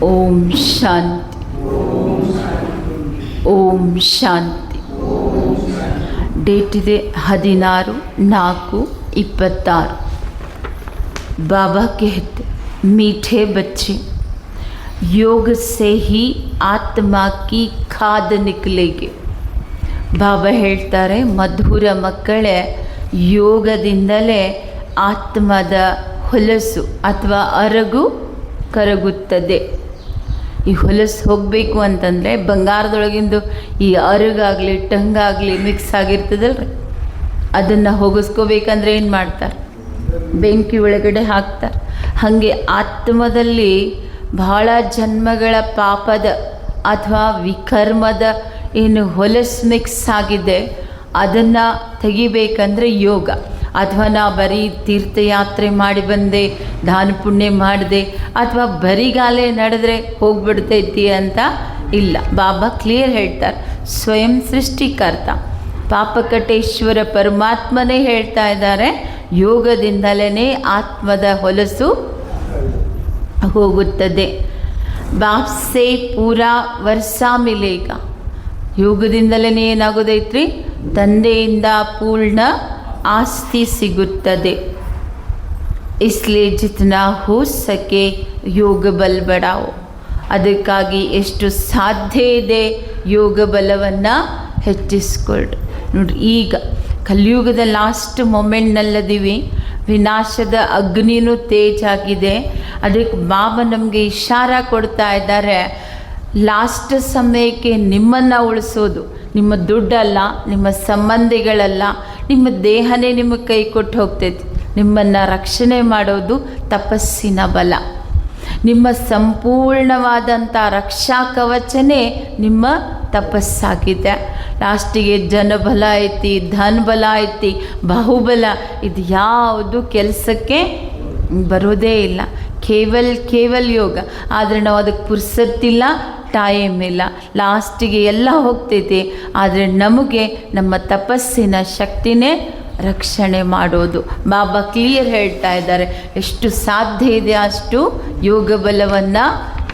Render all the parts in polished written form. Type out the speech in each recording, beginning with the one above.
ಓಂ ಶಾಂತಿ. ಓಂ ಶಾಂತಿ. Date ಇದೆ 16/4/26. बाबा कहते मीठे बच्चे, योग से ही आत्मा की खाद निकलेगी. ಬಾಬಾ ಹೇಳ್ತಾರೆ, ಮಧುರ ಮಕ್ಕಳೇ, ಯೋಗದಿಂದಲೇ ಆತ್ಮದ ಹೊಲಸು ಅಥವಾ ಅರಗು ಕರಗುತ್ತದೆ. ಈ ಹೊಲಸು ಹೋಗಬೇಕು ಅಂತಂದರೆ ಬಂಗಾರದೊಳಗಿಂದು ಈ ಅರಗಾಗಲಿ ಟಂಗಾಗಲಿ ಮಿಕ್ಸ್ ಆಗಿರ್ತದಲ್ರಿ, ಅದನ್ನು ಹೋಗಿಸ್ಕೋಬೇಕಂದ್ರೆ ಏನು ಮಾಡ್ತಾರೆ? ಬೆಂಕಿ ಒಳಗಡೆ ಹಾಕ್ತಾರೆ. ಹಾಗೆ ಆತ್ಮದಲ್ಲಿ ಬಹಳ ಜನ್ಮಗಳ ಪಾಪದ ಅಥವಾ ವಿಕರ್ಮದ ಏನು ಹೊಲಸು ಮಿಕ್ಸ್ ಆಗಿದೆ ಅದನ್ನು ತೆಗಿಬೇಕಂದ್ರೆ ಯೋಗ. ಅಥವಾ ನಾ ಬರೀ ತೀರ್ಥಯಾತ್ರೆ ಮಾಡಿ ಬಂದೆ, ದಾನ ಪುಣ್ಯ ಮಾಡಿದೆ, ಅಥವಾ ಬರಿಗಾಲೆ ನಡೆದ್ರೆ ಹೋಗ್ಬಿಡ್ತೈತಿ ಅಂತ ಇಲ್ಲ. ಬಾಬಾ ಕ್ಲಿಯರ್ ಹೇಳ್ತಾರೆ, ಸ್ವಯಂ ಸೃಷ್ಟಿಕರ್ತ ಪಾಪಕಟೇಶ್ವರ ಪರಮಾತ್ಮನೇ ಹೇಳ್ತಾ ಇದ್ದಾರೆ, ಯೋಗದಿಂದಲೇ ಆತ್ಮದ ಹೊಲಸು ಹೋಗುತ್ತದೆ. ಬಾಪ್ ಸೇ ಪೂರಾ ವರ್ಷ ಮಿಲೇಗ. ಯೋಗದಿಂದಲೇ ಏನಾಗೋದೈತ್ರಿ? ತಂದೆಯಿಂದ ಪೂರ್ಣ ಆಸ್ತಿ ಸಿಗುತ್ತದೆ. ಇಸ್ಲಿಯೇ ಜಿತ್ನಾ ಹೋ ಸಕೆ ಯೋಗ ಬಲ ಬಡಾವೋ. ಅದಕ್ಕಾಗಿ ಎಷ್ಟು ಸಾಧ್ಯ ಇದೆ ಯೋಗ ಬಲವನ್ನು ಹೆಚ್ಚಿಸ್ಕೊಳ್ರಿ. ನೋಡ್ರಿ, ಈಗ ಕಲಿಯುಗದ ಲಾಸ್ಟ್ ಮೊಮೆಂಟ್ನಲ್ಲದೀವಿ. ವಿನಾಶದ ಅಗ್ನಿನೂ ತೇಜ್ ಆಗಿದೆ. ಅದಕ್ಕೆ ಬಾಬಾ ನಮಗೆ ಇಶಾರ ಕೊಡ್ತಾ ಇದ್ದಾರೆ, ಲಾಸ್ಟ್ ಸಮಯಕ್ಕೆ ನಿಮ್ಮನ್ನು ಉಳಿಸೋದು ನಿಮ್ಮ ದುಡ್ಡಲ್ಲ, ನಿಮ್ಮ ಸಂಬಂಧಿಗಳಲ್ಲ, ನಿಮ್ಮ ದೇಹನೇ ನಿಮಗೆ ಕೈ ಕೊಟ್ಟು ಹೋಗ್ತೈತಿ. ನಿಮ್ಮನ್ನು ರಕ್ಷಣೆ ಮಾಡೋದು ತಪಸ್ಸಿನ ಬಲ. ನಿಮ್ಮ ಸಂಪೂರ್ಣವಾದಂಥ ರಕ್ಷಾ ಕವಚನೇ ನಿಮ್ಮ ತಪಸ್ಸಾಗಿದೆ. ಲಾಸ್ಟಿಗೆ ಜನಬಲ ಐತಿ, ಧನ ಬಲ ಐತಿ, ಬಾಹುಬಲ, ಇದು ಯಾವುದು ಕೆಲಸಕ್ಕೆ ಬರೋದೇ ಇಲ್ಲ. ಕೇವಲ್ ಯೋಗ. ಆದರೆ ನಾವು ಅದಕ್ಕೆ ಪುರ್ಸತ್ತಿಲ್ಲ, ಟೈಮ್ ಇಲ್ಲ. ಲಾಸ್ಟಿಗೆ ಎಲ್ಲ ಹೋಗ್ತೈತಿ. ಆದರೆ ನಮಗೆ ನಮ್ಮ ತಪಸ್ಸಿನ ಶಕ್ತಿನೇ ರಕ್ಷಣೆ ಮಾಡೋದು. ಬಾಬಾ ಕ್ಲಿಯರ್ ಹೇಳ್ತಾ ಇದ್ದಾರೆ, ಎಷ್ಟು ಸಾಧ್ಯ ಇದೆ ಅಷ್ಟು ಯೋಗ ಬಲವನ್ನು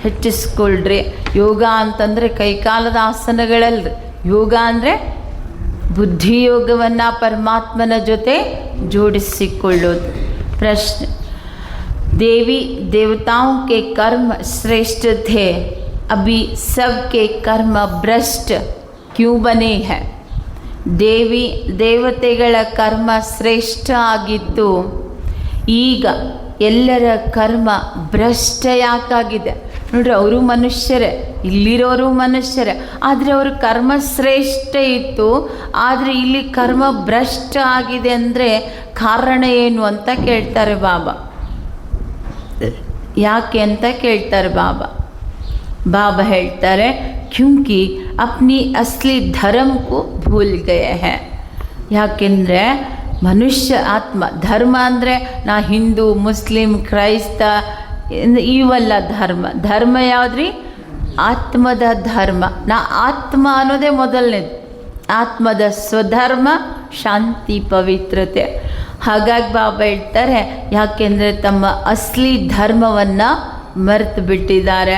ಹೆಚ್ಚಿಸ್ಕೊಳ್ರಿ. ಯೋಗ ಅಂತಂದರೆ ಕೈಕಾಲದ ಆಸನಗಳಲ್ರಿ. ಯೋಗ ಅಂದರೆ ಬುದ್ಧಿಯೋಗವನ್ನು ಪರಮಾತ್ಮನ ಜೊತೆ ಜೋಡಿಸಿಕೊಳ್ಳೋದು. ಪ್ರಶ್ನೆ, देवी देवताओं के कर्म श्रेष्ठ थे, अभी सबके कर्म भ्रष्ट क्यों बने हैं? ದೇವಿ ದೇವತೆಗಳ ಕರ್ಮ ಶ್ರೇಷ್ಠ ಆಗಿತ್ತು, ಈಗ ಎಲ್ಲರ ಕರ್ಮ ಭ್ರಷ್ಟ ಯಾಕಾಗಿದೆ? ನೋಡ್ರಿ, ಅವರು ಮನುಷ್ಯರೇ, ಇಲ್ಲಿರೋರು ಮನುಷ್ಯರೇ, ಆದರೆ ಅವ್ರ ಕರ್ಮ ಶ್ರೇಷ್ಠ ಇತ್ತು, ಆದರೆ ಇಲ್ಲಿ ಕರ್ಮ ಭ್ರಷ್ಟ ಆಗಿದೆ ಅಂದರೆ ಕಾರಣ ಏನು ಅಂತ ಕೇಳ್ತಾರೆ ಬಾಬಾ. ಯಾಕೆ ಅಂತ ಕೇಳ್ತಾರೆ ಬಾಬಾ. ಬಾಬಾ ಹೇಳ್ತಾರೆ, ಕ್ಯೂಂಕಿ ಅಪ್ನಿ ಅಸ್ಲಿ ಧರ್ಮಕ್ಕೂ ಭೂಲ್ ಗಯೇ ಹೈ. ಯಾಕೆಂದರೆ ಮನುಷ್ಯ ಆತ್ಮ, ಧರ್ಮ ಅಂದರೆ ನಾ ಹಿಂದೂ, ಮುಸ್ಲಿಂ, ಕ್ರೈಸ್ತ ಇವೆಲ್ಲ ಧರ್ಮ. ಧರ್ಮ ಯಾವುದ್ರಿ? ಆತ್ಮದ ಧರ್ಮ. ನಾ ಆತ್ಮ ಅನ್ನೋದೇ ಮೊದಲನೇದು. ಆತ್ಮದ ಸ್ವಧರ್ಮ ಶಾಂತಿ, ಪವಿತ್ರತೆ. ಹಾಗಾಗಿ ಬಾಬಾ ಹೇಳ್ತಾರೆ, ಯಾಕೆಂದರೆ ತಮ್ಮ ಅಸ್ಲಿ ಧರ್ಮವನ್ನು ಮರೆತು ಬಿಟ್ಟಿದ್ದಾರೆ.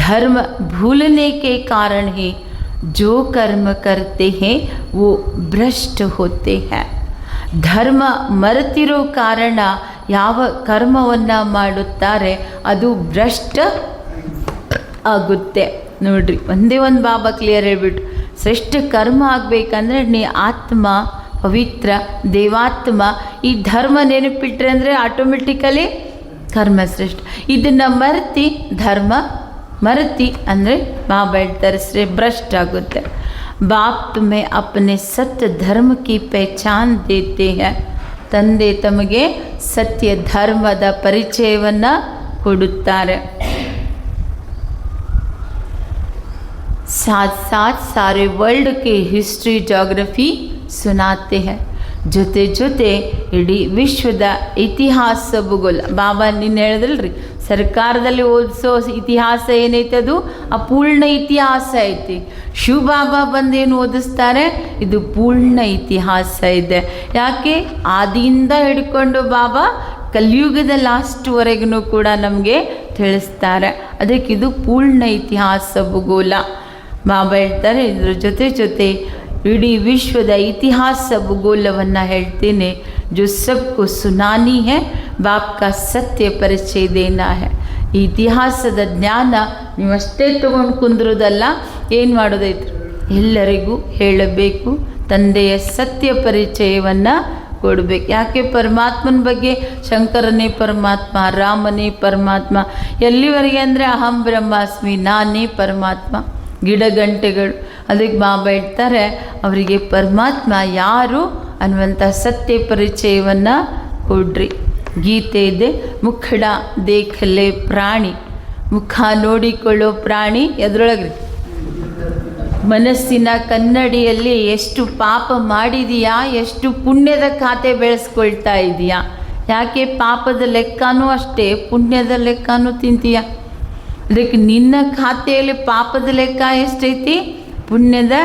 धर्म भूलने के कारण ही जो कर्म करते हैं वो भ्रष्ट होते हैं. ಧರ್ಮ ಮರೆತಿರೋ ಕಾರಣ ಯಾವ ಕರ್ಮವನ್ನು ಮಾಡುತ್ತಾರೆ ಅದು ಭ್ರಷ್ಟ ಆಗುತ್ತೆ. ನೋಡ್ರಿ, ಒಂದೇ ಒಂದು ಬಾಬಾ ಕ್ಲಿಯರ್ ಹೇಳ್ಬಿಟ್ಟು, ಶ್ರೇಷ್ಠ ಕರ್ಮ ಆಗಬೇಕಂದ್ರೆ ನೀ ಆತ್ಮ ಪವಿತ್ರ ದೇವಾತ್ಮ ಈ ಧರ್ಮ ನೆನಪಿಟ್ರೆ ಅಂದರೆ ಆಟೋಮೆಟಿಕಲಿ ಕರ್ಮ ಶ್ರೇಷ್ಠ. ಇದನ್ನು ಮರೆತಿ ಧರ್ಮ ಮರತಿ ಅಂದರೆ ಬಾಬಾ ಹೇಳ್ತಾರೆ ಭ್ರಷ್ಟ ಆಗುತ್ತೆ. ಬಾಪ್ ತುಮೆ ಅಪನೆ ಸತ್ಯ ಧರ್ಮ ಕಿ ಪಹಚಾನ್ ದೇತೆ ಹೈ. ತಂದೆ ತಮಗೆ ಸತ್ಯ ಧರ್ಮದ ಪರಿಚಯವನ್ನು ಕೊಡುತ್ತಾರೆ. साथ साथ सारे वर्ल्ड के हिस्ट्री जोग्राफी सुनाते हैं. ಜೊತೆ ಜೊತೆ ಇಡೀ ವಿಶ್ವದ ಇತಿಹಾಸ ಭೂಗೋಳ. ಬಾಬಾ ನಿನ್ನ ಹೇಳಿದ್ರಲ್ರಿ, ಸರ್ಕಾರದಲ್ಲಿ ಓದಿಸೋ ಇತಿಹಾಸ ಏನೈತೆ ಅದು ಅಪೂರ್ಣ ಇತಿಹಾಸ ಐತಿ. ಶಿವ ಬಾಬಾ ಬಂದೇನು ಓದಿಸ್ತಾರೆ, ಇದು ಪೂರ್ಣ ಇತಿಹಾಸ ಇದೆ. ಯಾಕೆ? ಆದಿಯಿಂದ ಹಿಡ್ಕೊಂಡು ಬಾಬಾ ಕಲಿಯುಗದ ಲಾಸ್ಟ್ವರೆಗೂ ಕೂಡ ನಮಗೆ ತಿಳಿಸ್ತಾರೆ. ಅದಕ್ಕಿದು ಪೂರ್ಣ ಇತಿಹಾಸ ಭೂಗೋಳ. ಬಾಬಾ ಹೇಳ್ತಾರೆ ಇದ್ರ ಜೊತೆ ಇಡೀ ವಿಶ್ವದ ಇತಿಹಾಸ ಭೂಗೋಳವನ್ನು ಹೇಳ್ತೇನೆ. ಜೋ ಸಬ್ಕು ಸುನಾನಿ ಹೇ ಬಾಪ್ ಕಾ ಸತ್ಯ ಪರಿಚಯ ದೇನಾ ಹೇ. ಈ ಇತಿಹಾಸದ ಜ್ಞಾನ ನೀವಷ್ಟೇ ತೊಗೊಂಡು ಕುಂದ್ರೋದಲ್ಲ, ಏನು ಮಾಡೋದೈತ್ರಿ, ಎಲ್ಲರಿಗೂ ಹೇಳಬೇಕು. ತಂದೆಯ ಸತ್ಯ ಪರಿಚಯವನ್ನು ಕೊಡಬೇಕು. ಯಾಕೆ ಪರಮಾತ್ಮನ ಬಗ್ಗೆ ಶಂಕರನೇ ಪರಮಾತ್ಮ, ರಾಮನೇ ಪರಮಾತ್ಮ, ಎಲ್ಲಿವರೆಗೆ ಅಂದರೆ ಅಹಂ ಬ್ರಹ್ಮಾಸ್ಮಿ, ನಾನೇ ಪರಮಾತ್ಮ, ಗಿಡಗಂಟೆಗಳು. ಅದಕ್ಕೆ ಬಾಬಾ ಹೇಳ್ತಾರೆ ಅವರಿಗೆ ಪರಮಾತ್ಮ ಯಾರು ಅನ್ನುವಂಥ ಸತ್ಯ ಪರಿಚಯವನ್ನು ಕೊಡ್ರಿ. ಗೀತೆ ಇದೆ, ಮುಖಡ ದೇಖಲೆ ಪ್ರಾಣಿ, ಮುಖ ನೋಡಿಕೊಳ್ಳೋ ಪ್ರಾಣಿ ಎದ್ರೊಳಗ್ರಿ, ಮನಸ್ಸಿನ ಕನ್ನಡಿಯಲ್ಲಿ ಎಷ್ಟು ಪಾಪ ಮಾಡಿದೀಯಾ, ಎಷ್ಟು ಪುಣ್ಯದ ಖಾತೆ ಬೆಳೆಸ್ಕೊಳ್ತಾ ಇದೆಯಾ. ಯಾಕೆ ಪಾಪದ ಲೆಕ್ಕನೂ ಅಷ್ಟೇ, ಪುಣ್ಯದ ಲೆಕ್ಕನೂ ತಿಂತೀಯ. ಅದಕ್ಕೆ ನಿನ್ನ ಖಾತೆಯಲ್ಲಿ ಪಾಪದ ಲೆಕ್ಕ ಎಷ್ಟೈತಿ, ಪುಣ್ಯದ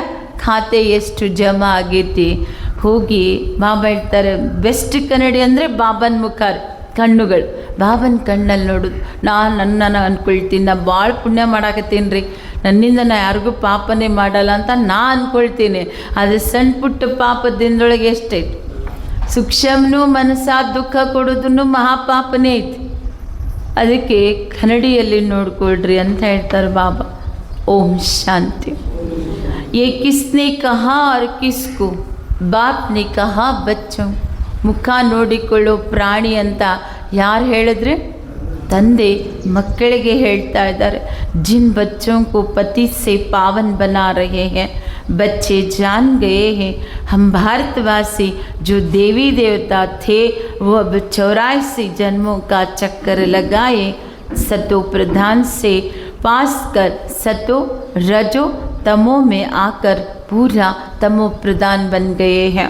ಖಾತೆ ಎಷ್ಟು ಜಮಾ ಆಗೈತಿ. ಹೋಗಿ ಬಾಬಾ ಹೇಳ್ತಾರೆ ಬೆಸ್ಟ್ ಕನ್ನಡಿ ಅಂದರೆ ಬಾಬನ ಮುಖ, ಕಣ್ಣುಗಳು. ಬಾಬನ ಕಣ್ಣಲ್ಲಿ ನೋಡೋದು. ನನ್ನನ್ನು ಅಂದ್ಕೊಳ್ತೀನಿ, ನಾ ಭಾಳ ಪುಣ್ಯ ಮಾಡಾಕತ್ತೀನಿ ರೀ, ನನ್ನಿಂದ ನಾ ಯಾರಿಗೂ ಪಾಪನೇ ಮಾಡಲ್ಲ ಅಂತ ನಾ ಅಂದ್ಕೊಳ್ತೀನಿ. ಆದರೆ ಸಣ್ಣ ಪುಟ್ಟ ಪಾಪದಿಂದೊಳಗೆ ಎಷ್ಟೈತಿ, ಸೂಕ್ಷ್ಮನೂ ಮನಸ್ಸ ದುಃಖ ಕೊಡೋದನ್ನು ಮಹಾಪಾಪನೇ ಐತಿ. ಅದಕ್ಕೆ ಕನ್ನಡಿಯಲ್ಲಿ ನೋಡ್ಕೊಳ್ರಿ ಅಂತ ಹೇಳ್ತಾರೆ ಬಾಬಾ. ಓಂ ಶಾಂತಿ. ये किसने कहा और किसको, बाप ने कहा बच्चों. ಮುಖ ನೋಡಿಕೊಳ್ಳೋ ಪ್ರಾಣಿ ಅಂತ ಯಾರು ಹೇಳಿದ್ರೆ, ತಂದೆ ಮಕ್ಕಳಿಗೆ ಹೇಳ್ತಾ ಇದ್ದಾರೆ. जिन बच्चों को पति से पावन बना रहे हैं, बच्चे जान गए हैं हम भारतवासी जो देवी देवता थे वो अब 84 जन्मों का चक्कर लगाए, सतो प्रधान से पास कर सतो रजो तमो में आकर पूरा तमो प्रधान बन गए हैं.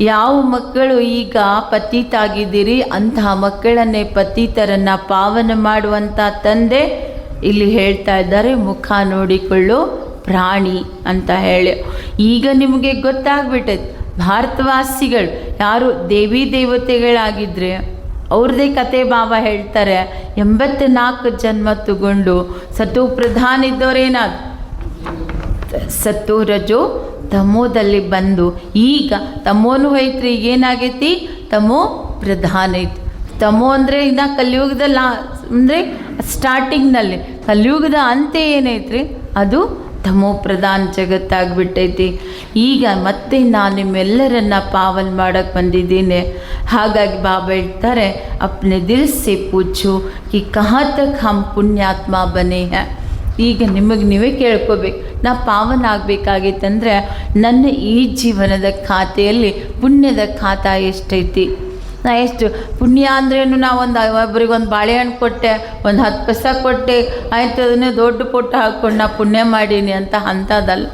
ಯಾವ ಮಕ್ಕಳು ಈಗ ಪತಿತಾಗಿದ್ದೀರಿ ಅಂತಹ ಮಕ್ಕಳನ್ನೇ ಪತಿತರನ್ನು ಪಾವನ ಮಾಡುವಂಥ ತಂದೆ ಇಲ್ಲಿ ಹೇಳ್ತಾ ಇದ್ದಾರೆ ಮುಖ ನೋಡಿಕೊಳ್ಳೋ ಪ್ರಾಣಿ ಅಂತ ಹೇಳಿ. ಈಗ ನಿಮಗೆ ಗೊತ್ತಾಗ್ಬಿಟ್ಟೈತೆ ಭಾರತವಾಸಿಗಳು ಯಾರು ದೇವಿ ದೇವತೆಗಳಾಗಿದ್ದರೆ ಅವ್ರದ್ದೇ ಕತೆ ಬಾಬಾ ಹೇಳ್ತಾರೆ. 84 ಜನ್ಮ ತಗೊಂಡು ಸತೋ ಪ್ರಧಾನ ಇದ್ದವರೇನಾದ್ರು ಸತ್ತು ರಜೋ ತಮೋದಲ್ಲಿ ಬಂದು ಈಗ ತಮೋನು ಹೋಯ್ತ್ರಿ, ಈಗ ಏನಾಗೈತಿ ತಮೋ ಪ್ರಧಾನ ಐತಿ. ತಮೋ ಅಂದರೆ ಇನ್ನು ಕಲಿಯುಗದಲ್ಲಿ ಅಂದರೆ ಸ್ಟಾರ್ಟಿಂಗ್ನಲ್ಲಿ, ಕಲಿಯುಗದ ಅಂತ್ಯ ಏನೈತ್ರಿ ಅದು ತಮೋ ಪ್ರಧಾನ ಜಗತ್ತಾಗ್ಬಿಟ್ಟೈತಿ. ಈಗ ಮತ್ತೆ ನಾನು ನಿಮ್ಮೆಲ್ಲರನ್ನ ಪಾವನ್ ಮಾಡೋಕ್ಕೆ ಬಂದಿದ್ದೀನಿ. ಹಾಗಾಗಿ ಬಾಬಾ ಹೇಳ್ತಾರೆ ಅಪ್ನೆ ದಿಲ್ ಸೆ ಪೂಛೋ ಕಿ ಕಹಾ ತಕ್ ಹಮ್ ಪುಣ್ಯಾತ್ಮ ಬನೆ ಹೈ. ಈಗ ನಿಮಗೆ ನೀವೇ ಕೇಳ್ಕೋಬೇಕು, ನಾ ಪಾವನ ಆಗಬೇಕಾಗಿತ್ತಂದ್ರೆ ನನ್ನ ಈ ಜೀವನದ ಖಾತೆಯಲ್ಲಿ ಪುಣ್ಯದ ಖಾತಾ ಎಷ್ಟೈತಿ. ನಾ ಎಷ್ಟು ಪುಣ್ಯ ಅಂದ್ರೇನು, ನಾ ಒಬ್ರಿಗೆ ಒಂದು ಬಾಳೆಹಣ್ಣು ಕೊಟ್ಟೆ, ಒಂದು 10 ಪೈಸೆ ಕೊಟ್ಟೆ, ಆಯ್ತು ಅದನ್ನೇ ದೊಡ್ಡ ಪುಟ್ಟ ಹಾಕ್ಕೊಂಡು ನಾ ಪುಣ್ಯ ಮಾಡೀನಿ ಅಂತ ಅಂಥದ್ದಲ್ಲ.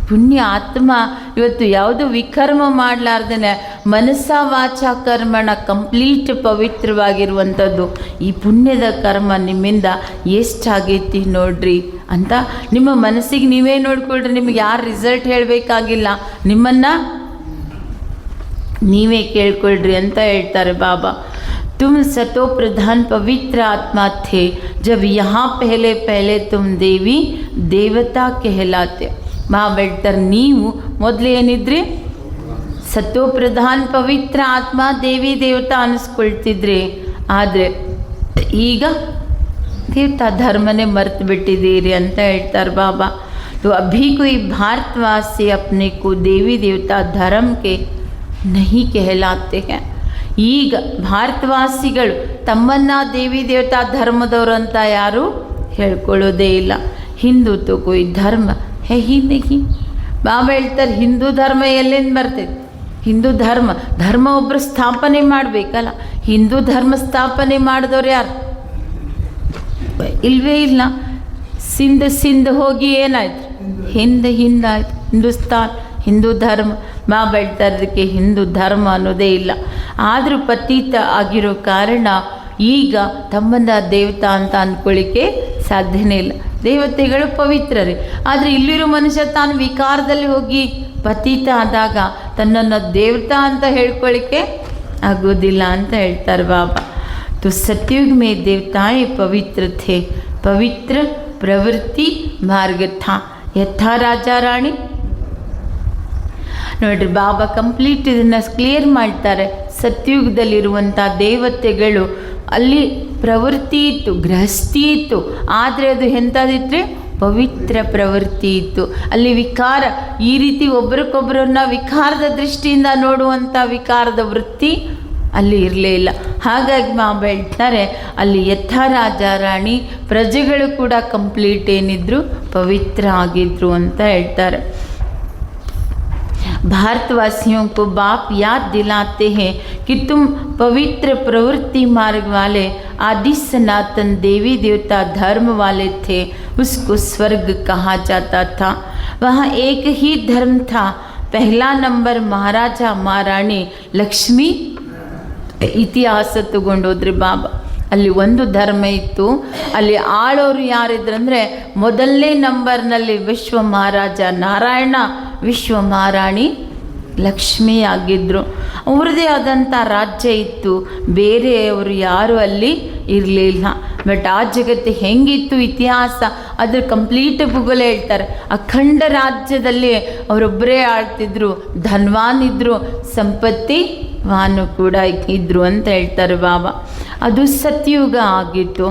ಪುಣ್ಯ ಆತ್ಮ ಇವತ್ತು ಯಾವುದು ವಿಕರ್ಮ ಮಾಡಲಾರ್ದೇ ಮನಸ್ಸ ವಾಚ ಕರ್ಮಣ ಕಂಪ್ಲೀಟ್ ಪವಿತ್ರವಾಗಿರುವಂಥದ್ದು. ಈ ಪುಣ್ಯದ ಕರ್ಮ ನಿಮ್ಮಿಂದ ಎಷ್ಟಾಗೈತಿ ನೋಡ್ರಿ ಅಂತ ನಿಮ್ಮ ಮನಸ್ಸಿಗೆ ನೀವೇ ನೋಡ್ಕೊಳ್ರಿ. ನಿಮ್ಗೆ ಯಾರು ರಿಸಲ್ಟ್ ಹೇಳಬೇಕಾಗಿಲ್ಲ, ನಿಮ್ಮನ್ನು ನೀವೇ ಕೇಳ್ಕೊಳ್ರಿ ಅಂತ ಹೇಳ್ತಾರೆ ಬಾಬಾ. तुम सतो प्रधान पवित्र आत्मा थे जब यहाँ पहले पहले तुम देवी देवता कहलाते. ಬಾಬಾ ಹೇಳ್ತಾರೆ ನೀವು ಮೊದಲು ಏನಿದ್ರಿ ಸತೋ ಪ್ರಧಾನ ಪವಿತ್ರ ಆತ್ಮ ದೇವಿ ದೇವತಾ ಅನ್ನಿಸ್ಕೊಳ್ತಿದ್ರಿ, ಆದರೆ ಈಗ ದೇವತಾ ಧರ್ಮನೇ ಮರೆತು ಬಿಟ್ಟಿದ್ದೀರಿ ಅಂತ ಹೇಳ್ತಾರೆ ಬಾಬಾ. तो अभी कोई भारतवासी अपने को देवी देवता धर्म के नहीं कहलाते हैं. ಈಗ ಭಾರತವಾಸಿಗಳು ತಮ್ಮನ್ನು ದೇವಿ ದೇವತಾ ಧರ್ಮದವರು ಅಂತ ಯಾರು ಹೇಳ್ಕೊಳ್ಳೋದೇ ಇಲ್ಲ. ಹಿಂದೂ ತೋ ಕೊಯ್ ಧರ್ಮ ಹೇ ಹಿ ನಹಿ. ಬಾಬಾ ಹೇಳ್ತಾರೆ ಹಿಂದೂ ಧರ್ಮ ಎಲ್ಲಿಂದ ಬರ್ತೈತೆ? ಹಿಂದೂ ಧರ್ಮ ಒಬ್ಬರು ಸ್ಥಾಪನೆ ಮಾಡಬೇಕಲ್ಲ. ಹಿಂದೂ ಧರ್ಮ ಸ್ಥಾಪನೆ ಮಾಡಿದವ್ರು ಯಾರು? ಇಲ್ವೇ ಇಲ್ಲ. ಸಿಂಧ ಹೋಗಿ ಏನಾಯ್ತು? ಹಿಂದಾಯ್ತು ಹಿಂದೂಸ್ತಾನ್, ಹಿಂದೂ ಧರ್ಮ. ಬಾಬಾ ಹೇಳ್ತಾರೆ ಅದಕ್ಕೆ ಹಿಂದೂ ಧರ್ಮ ಅನ್ನೋದೇ ಇಲ್ಲ. ಆದರೂ ಪತೀತ ಆಗಿರೋ ಕಾರಣ ಈಗ ತಮ್ಮನ್ನ ದೇವತಾ ಅಂತ ಅಂದ್ಕೊಳ್ಳಿಕ್ಕೆ ಸಾಧ್ಯನೇ ಇಲ್ಲ. ದೇವತೆಗಳು ಪವಿತ್ರರೇ, ಆದರೆ ಇಲ್ಲಿರೋ ಮನುಷ್ಯ ತಾನು ವಿಕಾರದಲ್ಲಿ ಹೋಗಿ ಪತೀತ ಆದಾಗ ತನ್ನನ್ನು ದೇವತಾ ಅಂತ ಹೇಳ್ಕೊಳ್ಳಿಕ್ಕೆ ಆಗೋದಿಲ್ಲ ಅಂತ ಹೇಳ್ತಾರೆ ಬಾಬಾ. तो सतयुग में देवताएं पवित्र थे, पवित्र प्रवृत्ति मार्ग था। यथा राजा राणी ನೋಡ್ರಿ, ಬಾಬಾ ಕಂಪ್ಲೀಟ್ ಇದನ್ನು ಕ್ಲಿಯರ್ ಮಾಡ್ತಾರೆ. ಸತ್ಯುಗದಲ್ಲಿರುವಂಥ ದೇವತೆಗಳು ಅಲ್ಲಿ ಪ್ರವೃತ್ತಿ ಇತ್ತು, ಗೃಹಸ್ಥಿ ಇತ್ತು, ಆದರೆ ಅದು ಎಂಥದಿತ್ತು? ಪವಿತ್ರ ಪ್ರವೃತ್ತಿ ಇತ್ತು. ಅಲ್ಲಿ ವಿಕಾರ, ಈ ರೀತಿ ಒಬ್ರಿಗೊಬ್ಬರನ್ನ ವಿಕಾರದ ದೃಷ್ಟಿಯಿಂದ ನೋಡುವಂಥ ವಿಕಾರದ ವೃತ್ತಿ ಅಲ್ಲಿ ಇರಲೇ ಇಲ್ಲ. ಹಾಗಾಗಿ ಬಾಬಾ ಹೇಳ್ತಾರೆ, ಅಲ್ಲಿ ಯಥಾ ರಾಜ ರಾಣಿ, ಪ್ರಜೆಗಳು ಕೂಡ ಕಂಪ್ಲೀಟ್ ಏನಿದ್ರು ಪವಿತ್ರ ಆಗಿದ್ರು ಅಂತ ಹೇಳ್ತಾರೆ. भारतवासियों को बाप याद दिलाते हैं कि तुम पवित्र प्रवृत्ति मार्ग वाले आदि सनातन देवी देवता धर्म वाले थे. उसको स्वर्ग कहा जाता था. वहाँ एक ही धर्म था. पहला नंबर महाराजा महारानी लक्ष्मी ಇತಿಹಾಸ ತಗೊಂಡೋದ್ರಿ ಬಾಬಾ. ಅಲ್ಲಿ ಒಂದು ಧರ್ಮ ಇತ್ತು, ಅಲ್ಲಿ ಆಳೋರು ಯಾರಿದ್ರಂದರೆ ಮೊದಲನೇ ನಂಬರ್ನಲ್ಲಿ ವಿಶ್ವ ಮಹಾರಾಜ ನಾರಾಯಣ, ವಿಶ್ವ ಮಹಾರಾಣಿ ಲಕ್ಷ್ಮೀ ಆಗಿದ್ದರು. ಅವ್ರದ್ದೇ ಆದಂಥ ರಾಜ್ಯ ಇತ್ತು, ಬೇರೆಯವರು ಯಾರು ಅಲ್ಲಿ ಇರಲಿಲ್ಲ. ಬಟ್ ಆ ಜಗತ್ತು ಹೆಂಗಿತ್ತು ಇತಿಹಾಸ ಅದ್ರ ಕಂಪ್ಲೀಟ್ ಭೂಗೋಳ ಹೇಳ್ತಾರೆ. ಅಖಂಡ ರಾಜ್ಯದಲ್ಲಿ ಅವರೊಬ್ಬರೇ ಆಳ್ತಿದ್ರು, ಧನ್ವಾನ್ ಇದ್ದರು, ಸಂಪತ್ತಿ ವಾನು ಕೂಡ ಇದ್ದರು ಅಂತ ಹೇಳ್ತಾರೆ ಬಾಬಾ. ಅದು ಸತ್ಯುಗ ಆಗಿತ್ತು.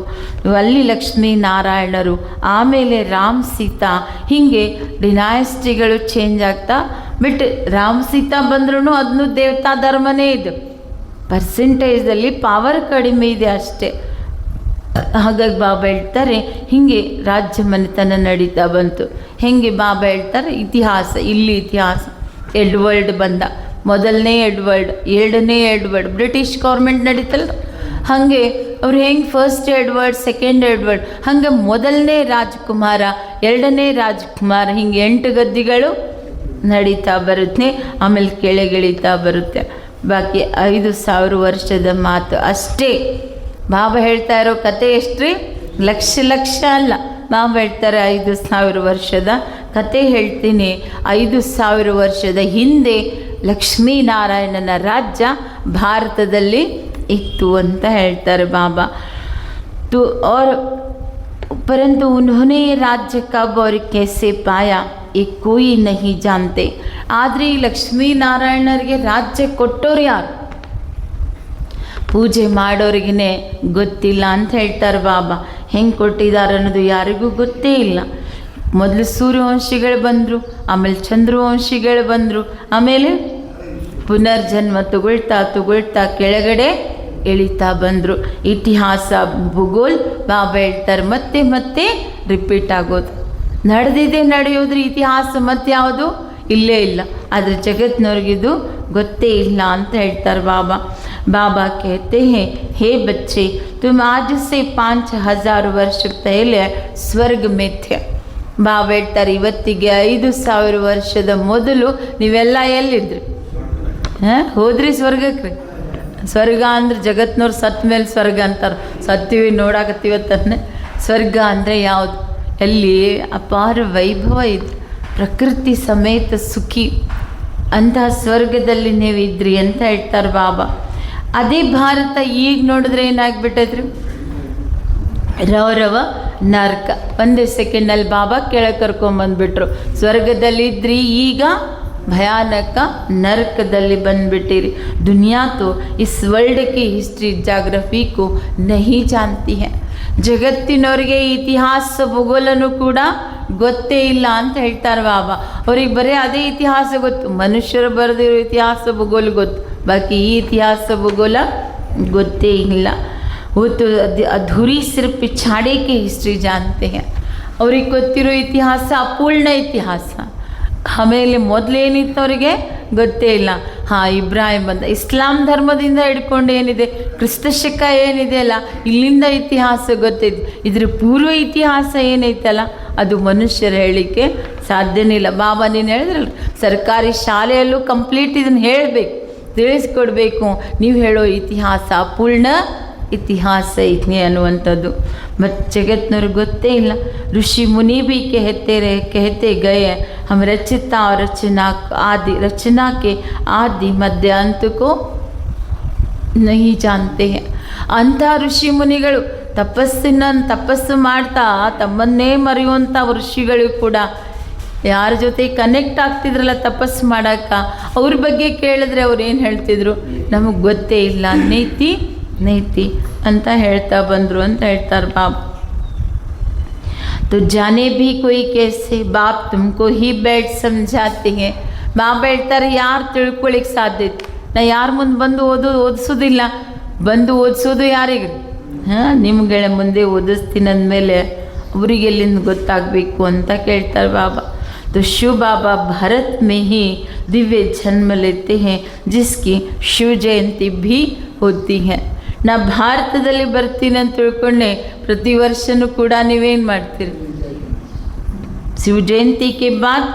ಅಲ್ಲಿ ಲಕ್ಷ್ಮೀ ನಾರಾಯಣರು, ಆಮೇಲೆ ರಾಮ್ ಸೀತಾ, ಹೀಗೆ ಡಿನಾಯಸ್ಟಿಗಳು ಚೇಂಜ್ ಆಗ್ತಾ. ಬಟ್ ರಾಮ್ ಸೀತಾ ಬಂದ್ರೂ ಅದನ್ನು ದೇವತಾ ಧರ್ಮನೇ ಇದು. ಪರ್ಸೆಂಟೇಜಲ್ಲಿ ಪವರ್ ಕಡಿಮೆ ಇದೆ ಅಷ್ಟೇ. ಹಾಗಾಗಿ ಬಾಬಾ ಹೇಳ್ತಾರೆ ಹೀಗೆ ರಾಜ್ಯ ಮನೆತನ ನಡೀತಾ ಬಂತು. ಹೆಂಗೆ ಬಾಬಾ ಹೇಳ್ತಾರೆ, ಇತಿಹಾಸ, ಇಲ್ಲಿ ಇತಿಹಾಸ. ಎಡ್ವರ್ಡ್ ಬಂದ, ಮೊದಲನೇ ಎಡ್ವರ್ಡ್, ಎರಡನೇ ಎಡ್ವರ್ಡ್, ಬ್ರಿಟಿಷ್ ಗೌರ್ಮೆಂಟ್ ನಡೀತಲ್ಲ, ಹಾಗೆ ಅವ್ರು ಹೆಂಗೆ ಫಸ್ಟ್ ಎಡ್ವರ್ಡ್, ಸೆಕೆಂಡ್ ಎಡ್ವರ್ಡ್, ಹಾಗೆ ಮೊದಲನೇ ರಾಜಕುಮಾರ, ಎರಡನೇ ರಾಜಕುಮಾರ, ಹಿಂಗೆ 8 ಗದ್ದಿಗಳು ನಡೀತಾ ಬರುತ್ತೆ. ಆಮೇಲೆ ಕೆಳಗಿಳಿತಾ ಬರುತ್ತೆ. ಬಾಕಿ 5000 ವರ್ಷದ ಮಾತು ಅಷ್ಟೇ. ಬಾಬಾ ಹೇಳ್ತಾ ಇರೋ ಕತೆ ಎಷ್ಟ್ರಿ? ಲಕ್ಷ ಲಕ್ಷ ಅಲ್ಲ. ಬಾಬಾ ಹೇಳ್ತಾರೆ 5000 ವರ್ಷದ ಕತೆ ಹೇಳ್ತೀನಿ. 5000 ವರ್ಷದ ಹಿಂದೆ ಲಕ್ಷ್ಮೀನಾರಾಯಣನ ರಾಜ್ಯ ಭಾರತದಲ್ಲಿ ಇತ್ತು ಅಂತ ಹೇಳ್ತಾರೆ ಬಾಬಾ. तो और परंतु उन्होंने राज्य कब और कैसे पाया ये कोई नहीं जानते. ಆದರೆ ಈ ಲಕ್ಷ್ಮೀನಾರಾಯಣರಿಗೆ ರಾಜ್ಯ ಕೊಟ್ಟೋರು ಯಾರು? ಪೂಜೆ ಮಾಡೋರಿಗೇ ಗೊತ್ತಿಲ್ಲ ಅಂತ ಹೇಳ್ತಾರೆ ಬಾಬಾ. ಹೆಂಗೆ ಕೊಟ್ಟಿದ್ದಾರೆ ಅನ್ನೋದು ಯಾರಿಗೂ ಗೊತ್ತೇ ಇಲ್ಲ. ಮೊದಲು ಸೂರ್ಯವಂಶಿಗಳು ಬಂದರು, ಆಮೇಲೆ ಚಂದ್ರವಂಶಿಗಳು ಬಂದರು, ಆಮೇಲೆ ಪುನರ್ಜನ್ಮ ತಗೊಳ್ತಾ ಕೆಳಗಡೆ ಇಳಿತಾ ಬಂದರು. ಇತಿಹಾಸ ಭೂಗೋಲ್ ಬಾಬಾ ಹೇಳ್ತಾರೆ ಮತ್ತೆ ಮತ್ತೆ ರಿಪೀಟ್ ಆಗೋದು. ನಡೆಯೋದ್ರ ಇತಿಹಾಸ ಮತ್ತೆ ಯಾವುದು ಇಲ್ಲೇ ಇಲ್ಲ. ಆದರೆ ಜಗತ್ತಿನವ್ರಿಗಿದು ಗೊತ್ತೇ ಇಲ್ಲ ಅಂತ ಹೇಳ್ತಾರೆ ಬಾಬಾ. बाबा कहते हैं, हे बच्चे, तुम आज से 5000 वर्ष पहले स्वर्ग में थे. ಬಾಬಾ ಹೇಳ್ತಾರೆ ಇವತ್ತಿಗೆ 5000 ವರ್ಷದ ಮೊದಲು ನೀವೆಲ್ಲ ಎಲ್ಲಿದ್ರಿ? ಹೋದ್ರಿ ಸ್ವರ್ಗಕ್ಕೆ. ಸ್ವರ್ಗ ಅಂದ್ರೆ ಜಗತ್ತಿನವ್ರು ಸತ್ತ ಮೇಲೆ ಸ್ವರ್ಗ ಅಂತಾರೆ. ಸತ್ತೀವಿ ನೋಡಾಕತ್ತೀವತ್ತನ್ನೇ. ಸ್ವರ್ಗ ಅಂದರೆ ಯಾವುದು? ಎಲ್ಲಿ ಅಪಾರ ವೈಭವ ಇದೆ, ಪ್ರಕೃತಿ ಸಮೇತ ಸುಖಿ, ಅಂತಹ ಸ್ವರ್ಗದಲ್ಲಿ ನೀವು ಇದ್ರಿ ಅಂತ ಹೇಳ್ತಾರೆ ಬಾಬಾ. ಅದೇ ಭಾರತ ಈಗ ನೋಡಿದ್ರೆ ಏನಾಗ್ಬಿಟ್ಟೈತ್ರಿ? ರೌರವ ನರ್ಕ. ಒಂದೇ ಸೆಕೆಂಡಲ್ಲಿ ಬಾಬಾ ಕೆಳಗೆ ಕರ್ಕೊಂಬಂದ್ಬಿಟ್ರು. ಸ್ವರ್ಗದಲ್ಲಿದ್ರಿ, ಈಗ ಭಯಾನಕ ನರ್ಕದಲ್ಲಿ ಬಂದ್ಬಿಟ್ಟಿರಿ. ದುನಿಯಾ ತೋ ಇಸ್ ವರ್ಲ್ಡ್ की हिस्ट्री ಜಾಗ್ರಫಿ को नहीं जानती है. ಜಗತ್ತಿನವ್ರಿಗೆ ಇತಿಹಾಸ ಭೂಗೋಲನೂ ಕೂಡ ಗೊತ್ತೇ ಇಲ್ಲ ಅಂತ ಹೇಳ್ತಾರೆ ಬಾಬಾ. ಅವ್ರಿಗೆ ಬರೀ ಅದೇ ಇತಿಹಾಸ ಗೊತ್ತು, ಮನುಷ್ಯರು ಬರೆದಿರೋ ಇತಿಹಾಸ ಭೂಗೋಲ ಗೊತ್ತು, ಬಾಕಿ ಈ ಇತಿಹಾಸ ಭೂಗೋಲ ಗೊತ್ತೇ ಇಲ್ಲ. वो तो अधूरी सिर्फ पिछाड़े की हिस्ट्री जानते हैं. ಅವ್ರಿಗೆ ಗೊತ್ತಿರೋ ಇತಿಹಾಸ ಅಪೂರ್ಣ ಇತಿಹಾಸ. ಆಮೇಲೆ ಮೊದಲೇನಿತ್ತು ಅವರಿಗೆ ಗೊತ್ತೇ ಇಲ್ಲ. ಇಬ್ರಾಹಿಂ ಬಂದ, ಇಸ್ಲಾಂ ಧರ್ಮದಿಂದ ಹಿಡ್ಕೊಂಡು ಏನಿದೆ, ಕ್ರಿಸ್ತಶಕ ಏನಿದೆ ಅಲ್ಲ, ಇಲ್ಲಿಂದ ಇತಿಹಾಸ ಗೊತ್ತಿದೆ. ಇದ್ರ ಪೂರ್ವ ಇತಿಹಾಸ ಏನೈತಲ್ಲ ಅದು ಮನುಷ್ಯರು ಹೇಳಲಿಕ್ಕೆ ಸಾಧ್ಯನೇ ಇಲ್ಲ. ಬಾಬಾ ನೀನು ಹೇಳಿದ್ರಲ್ಲ, ಸರ್ಕಾರಿ ಶಾಲೆಯಲ್ಲೂ ಕಂಪ್ಲೀಟ್ ಇದನ್ನು ಹೇಳಬೇಕು, ತಿಳಿಸ್ಕೊಡ್ಬೇಕು. ನೀವು ಹೇಳೋ ಇತಿಹಾಸ ಅಪೂರ್ಣ ಇತಿಹಾಸ ಐತಿ ಅನ್ನುವಂಥದ್ದು. ಮತ್ತು ಜಗತ್ತಿನವ್ರಿಗೆ ಗೊತ್ತೇ ಇಲ್ಲ. ಋಷಿ ಮುನಿ भी कहते गए हम रचिता और रचना के आदि मध्य अंत को नहीं जानते हैं. ಅಂಥ ಋಷಿ ಮುನಿಗಳು ತಪಸ್ಸು ಮಾಡ್ತಾ ತಮ್ಮನ್ನೇ ಮರೆಯುವಂಥ ಋಷಿಗಳು ಕೂಡ ಯಾರ ಜೊತೆ ಕನೆಕ್ಟ್ ಆಗ್ತಿದ್ರಲ್ಲ ತಪಸ್ಸು ಮಾಡೋಕ್ಕೆ, ಅವ್ರ ಬಗ್ಗೆ ಕೇಳಿದ್ರೆ ಅವ್ರು ಏನು ಹೇಳ್ತಿದ್ರು, ನಮಗೆ ಗೊತ್ತೇ ಇಲ್ಲ, ನೀತಿ ನೀತಿ ಅಂತ ಹೇಳ್ತಾ ಬಂದರು ಅಂತ ಹೇಳ್ತಾರೆ ಬಾಬಾ. तो जाने भी कोई कैसे बाप तुमको ही बैठ समझाते हैं. ಬಾಬಾ ಹೇಳ್ತಾರೆ ಯಾರು ತಿಳ್ಕೊಳ್ಳಿಕ್ಕೆ ಸಾಧ್ಯ, ನಾ ಯಾರ ಮುಂದೆ ಬಂದು ಓದಿಸೋದಿಲ್ಲ, ಬಂದು ಓದಿಸೋದು ಯಾರಿಗೆ, ನಿಮ್ಗಳ ಮುಂದೆ ಓದಿಸ್ತೀನಿ ಅಂದಮೇಲೆ ಅವರಿಗೆ ಎಲ್ಲಿಂದ ಗೊತ್ತಾಗಬೇಕು ಅಂತ ಕೇಳ್ತಾರೆ ಬಾಬಾ. तो शिव बाबा भारत में ही दिव्य जन्म लेते हैं जिसकी शिव जयंती भी होती है. ನಾ ಭಾರತದಲ್ಲಿ ಬರ್ತೀನಿ ಅಂತ ತಿಳ್ಕೊಂಡೆ ಪ್ರತಿ ವರ್ಷನೂ ಕೂಡ ನೀವೇನು ಮಾಡ್ತೀರಿ, ಶಿವ ಜಯಂತಿ ಕೆ ಬಾದ್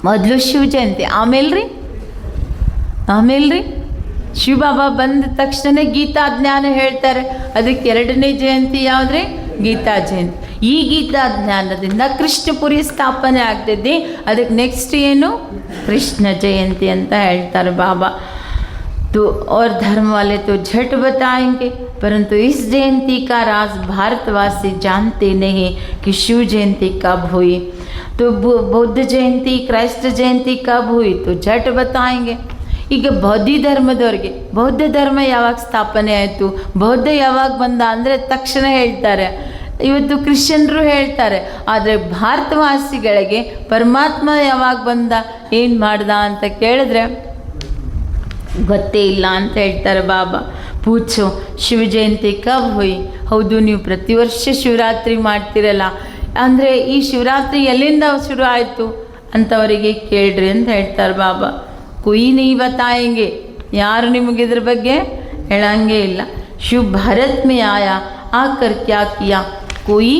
ಮೊದಲು ಶಿವ ಜಯಂತಿ, ಆಮೇಲೆ ರೀ ಶಿವ ಬಾಬಾ ಬಂದ ತಕ್ಷಣ ಗೀತಾ ಜ್ಞಾನ ಹೇಳ್ತಾರೆ. ಅದಕ್ಕೆ ಎರಡನೇ ಜಯಂತಿ ಯಾವುದ್ರಿ, ಗೀತಾ ಜಯಂತಿ. ಈ ಗೀತಾ ಜ್ಞಾನದಿಂದ ಕೃಷ್ಣಪುರಿ ಸ್ಥಾಪನೆ ಆಗ್ತಿದ್ದೆ, ಅದಕ್ಕೆ ನೆಕ್ಸ್ಟ್ ಏನು ಕೃಷ್ಣ ಜಯಂತಿ ಅಂತ ಹೇಳ್ತಾರೆ ಬಾಬಾ. तो और धर्म वाले तो झट बताएंगे, परंतु इस जयंती का राज भारतवासी जानते नहीं कि शिव जयंती कब हुई. तो बौद्ध जयंती क्राइस्ट जयंती कब हुई तो झट बताएंगे. ಈಗ ಬೌದ್ಧ ಧರ್ಮದವ್ರಿಗೆ ಬೌದ್ಧ ಧರ್ಮ ಯಾವಾಗ ಸ್ಥಾಪನೆ ಆಯಿತು, ಬೌದ್ಧ ಯಾವಾಗ ಬಂದ ಅಂದರೆ ತಕ್ಷಣ ಹೇಳ್ತಾರೆ. ಇವತ್ತು ಕ್ರಿಶ್ಚಿಯನ್ರು ಹೇಳ್ತಾರೆ, ಆದರೆ ಭಾರತವಾಸಿಗಳಿಗೆ ಪರಮಾತ್ಮ ಯಾವಾಗ ಬಂದ, ಏನು ಮಾಡ್ದ ಅಂತ ಕೇಳಿದ್ರೆ ಗೊತ್ತೇ ಇಲ್ಲ ಅಂತ ಹೇಳ್ತಾರೆ ಬಾಬಾ. ಪೂಛೋ ಶಿವ ಜಯಂತಿ ಕಬ್ ಹೋಯಿ, ಹೌದು ನೀವು ಪ್ರತಿ ವರ್ಷ ಶಿವರಾತ್ರಿ ಮಾಡ್ತಿರಲ್ಲ, ಅಂದರೆ ಈ ಶಿವರಾತ್ರಿ ಎಲ್ಲಿಂದ ಶುರು ಆಯಿತು ಅಂಥವರಿಗೆ ಕೇಳ್ರಿ ಅಂತ ಹೇಳ್ತಾರೆ ಬಾಬಾ. ಕೊಯ್ ನೀ ಬತಾಯಂಗೆ, ಯಾರು ನಿಮಗೆ ಇದ್ರ ಬಗ್ಗೆ ಹೇಳಂಗೆ ಇಲ್ಲ. ಶಿವ ಭಾರತ್ ಮೇ ಆಯಾ ಆಕರ್ ಕ್ಯಾ ಕಿಯಾ कोई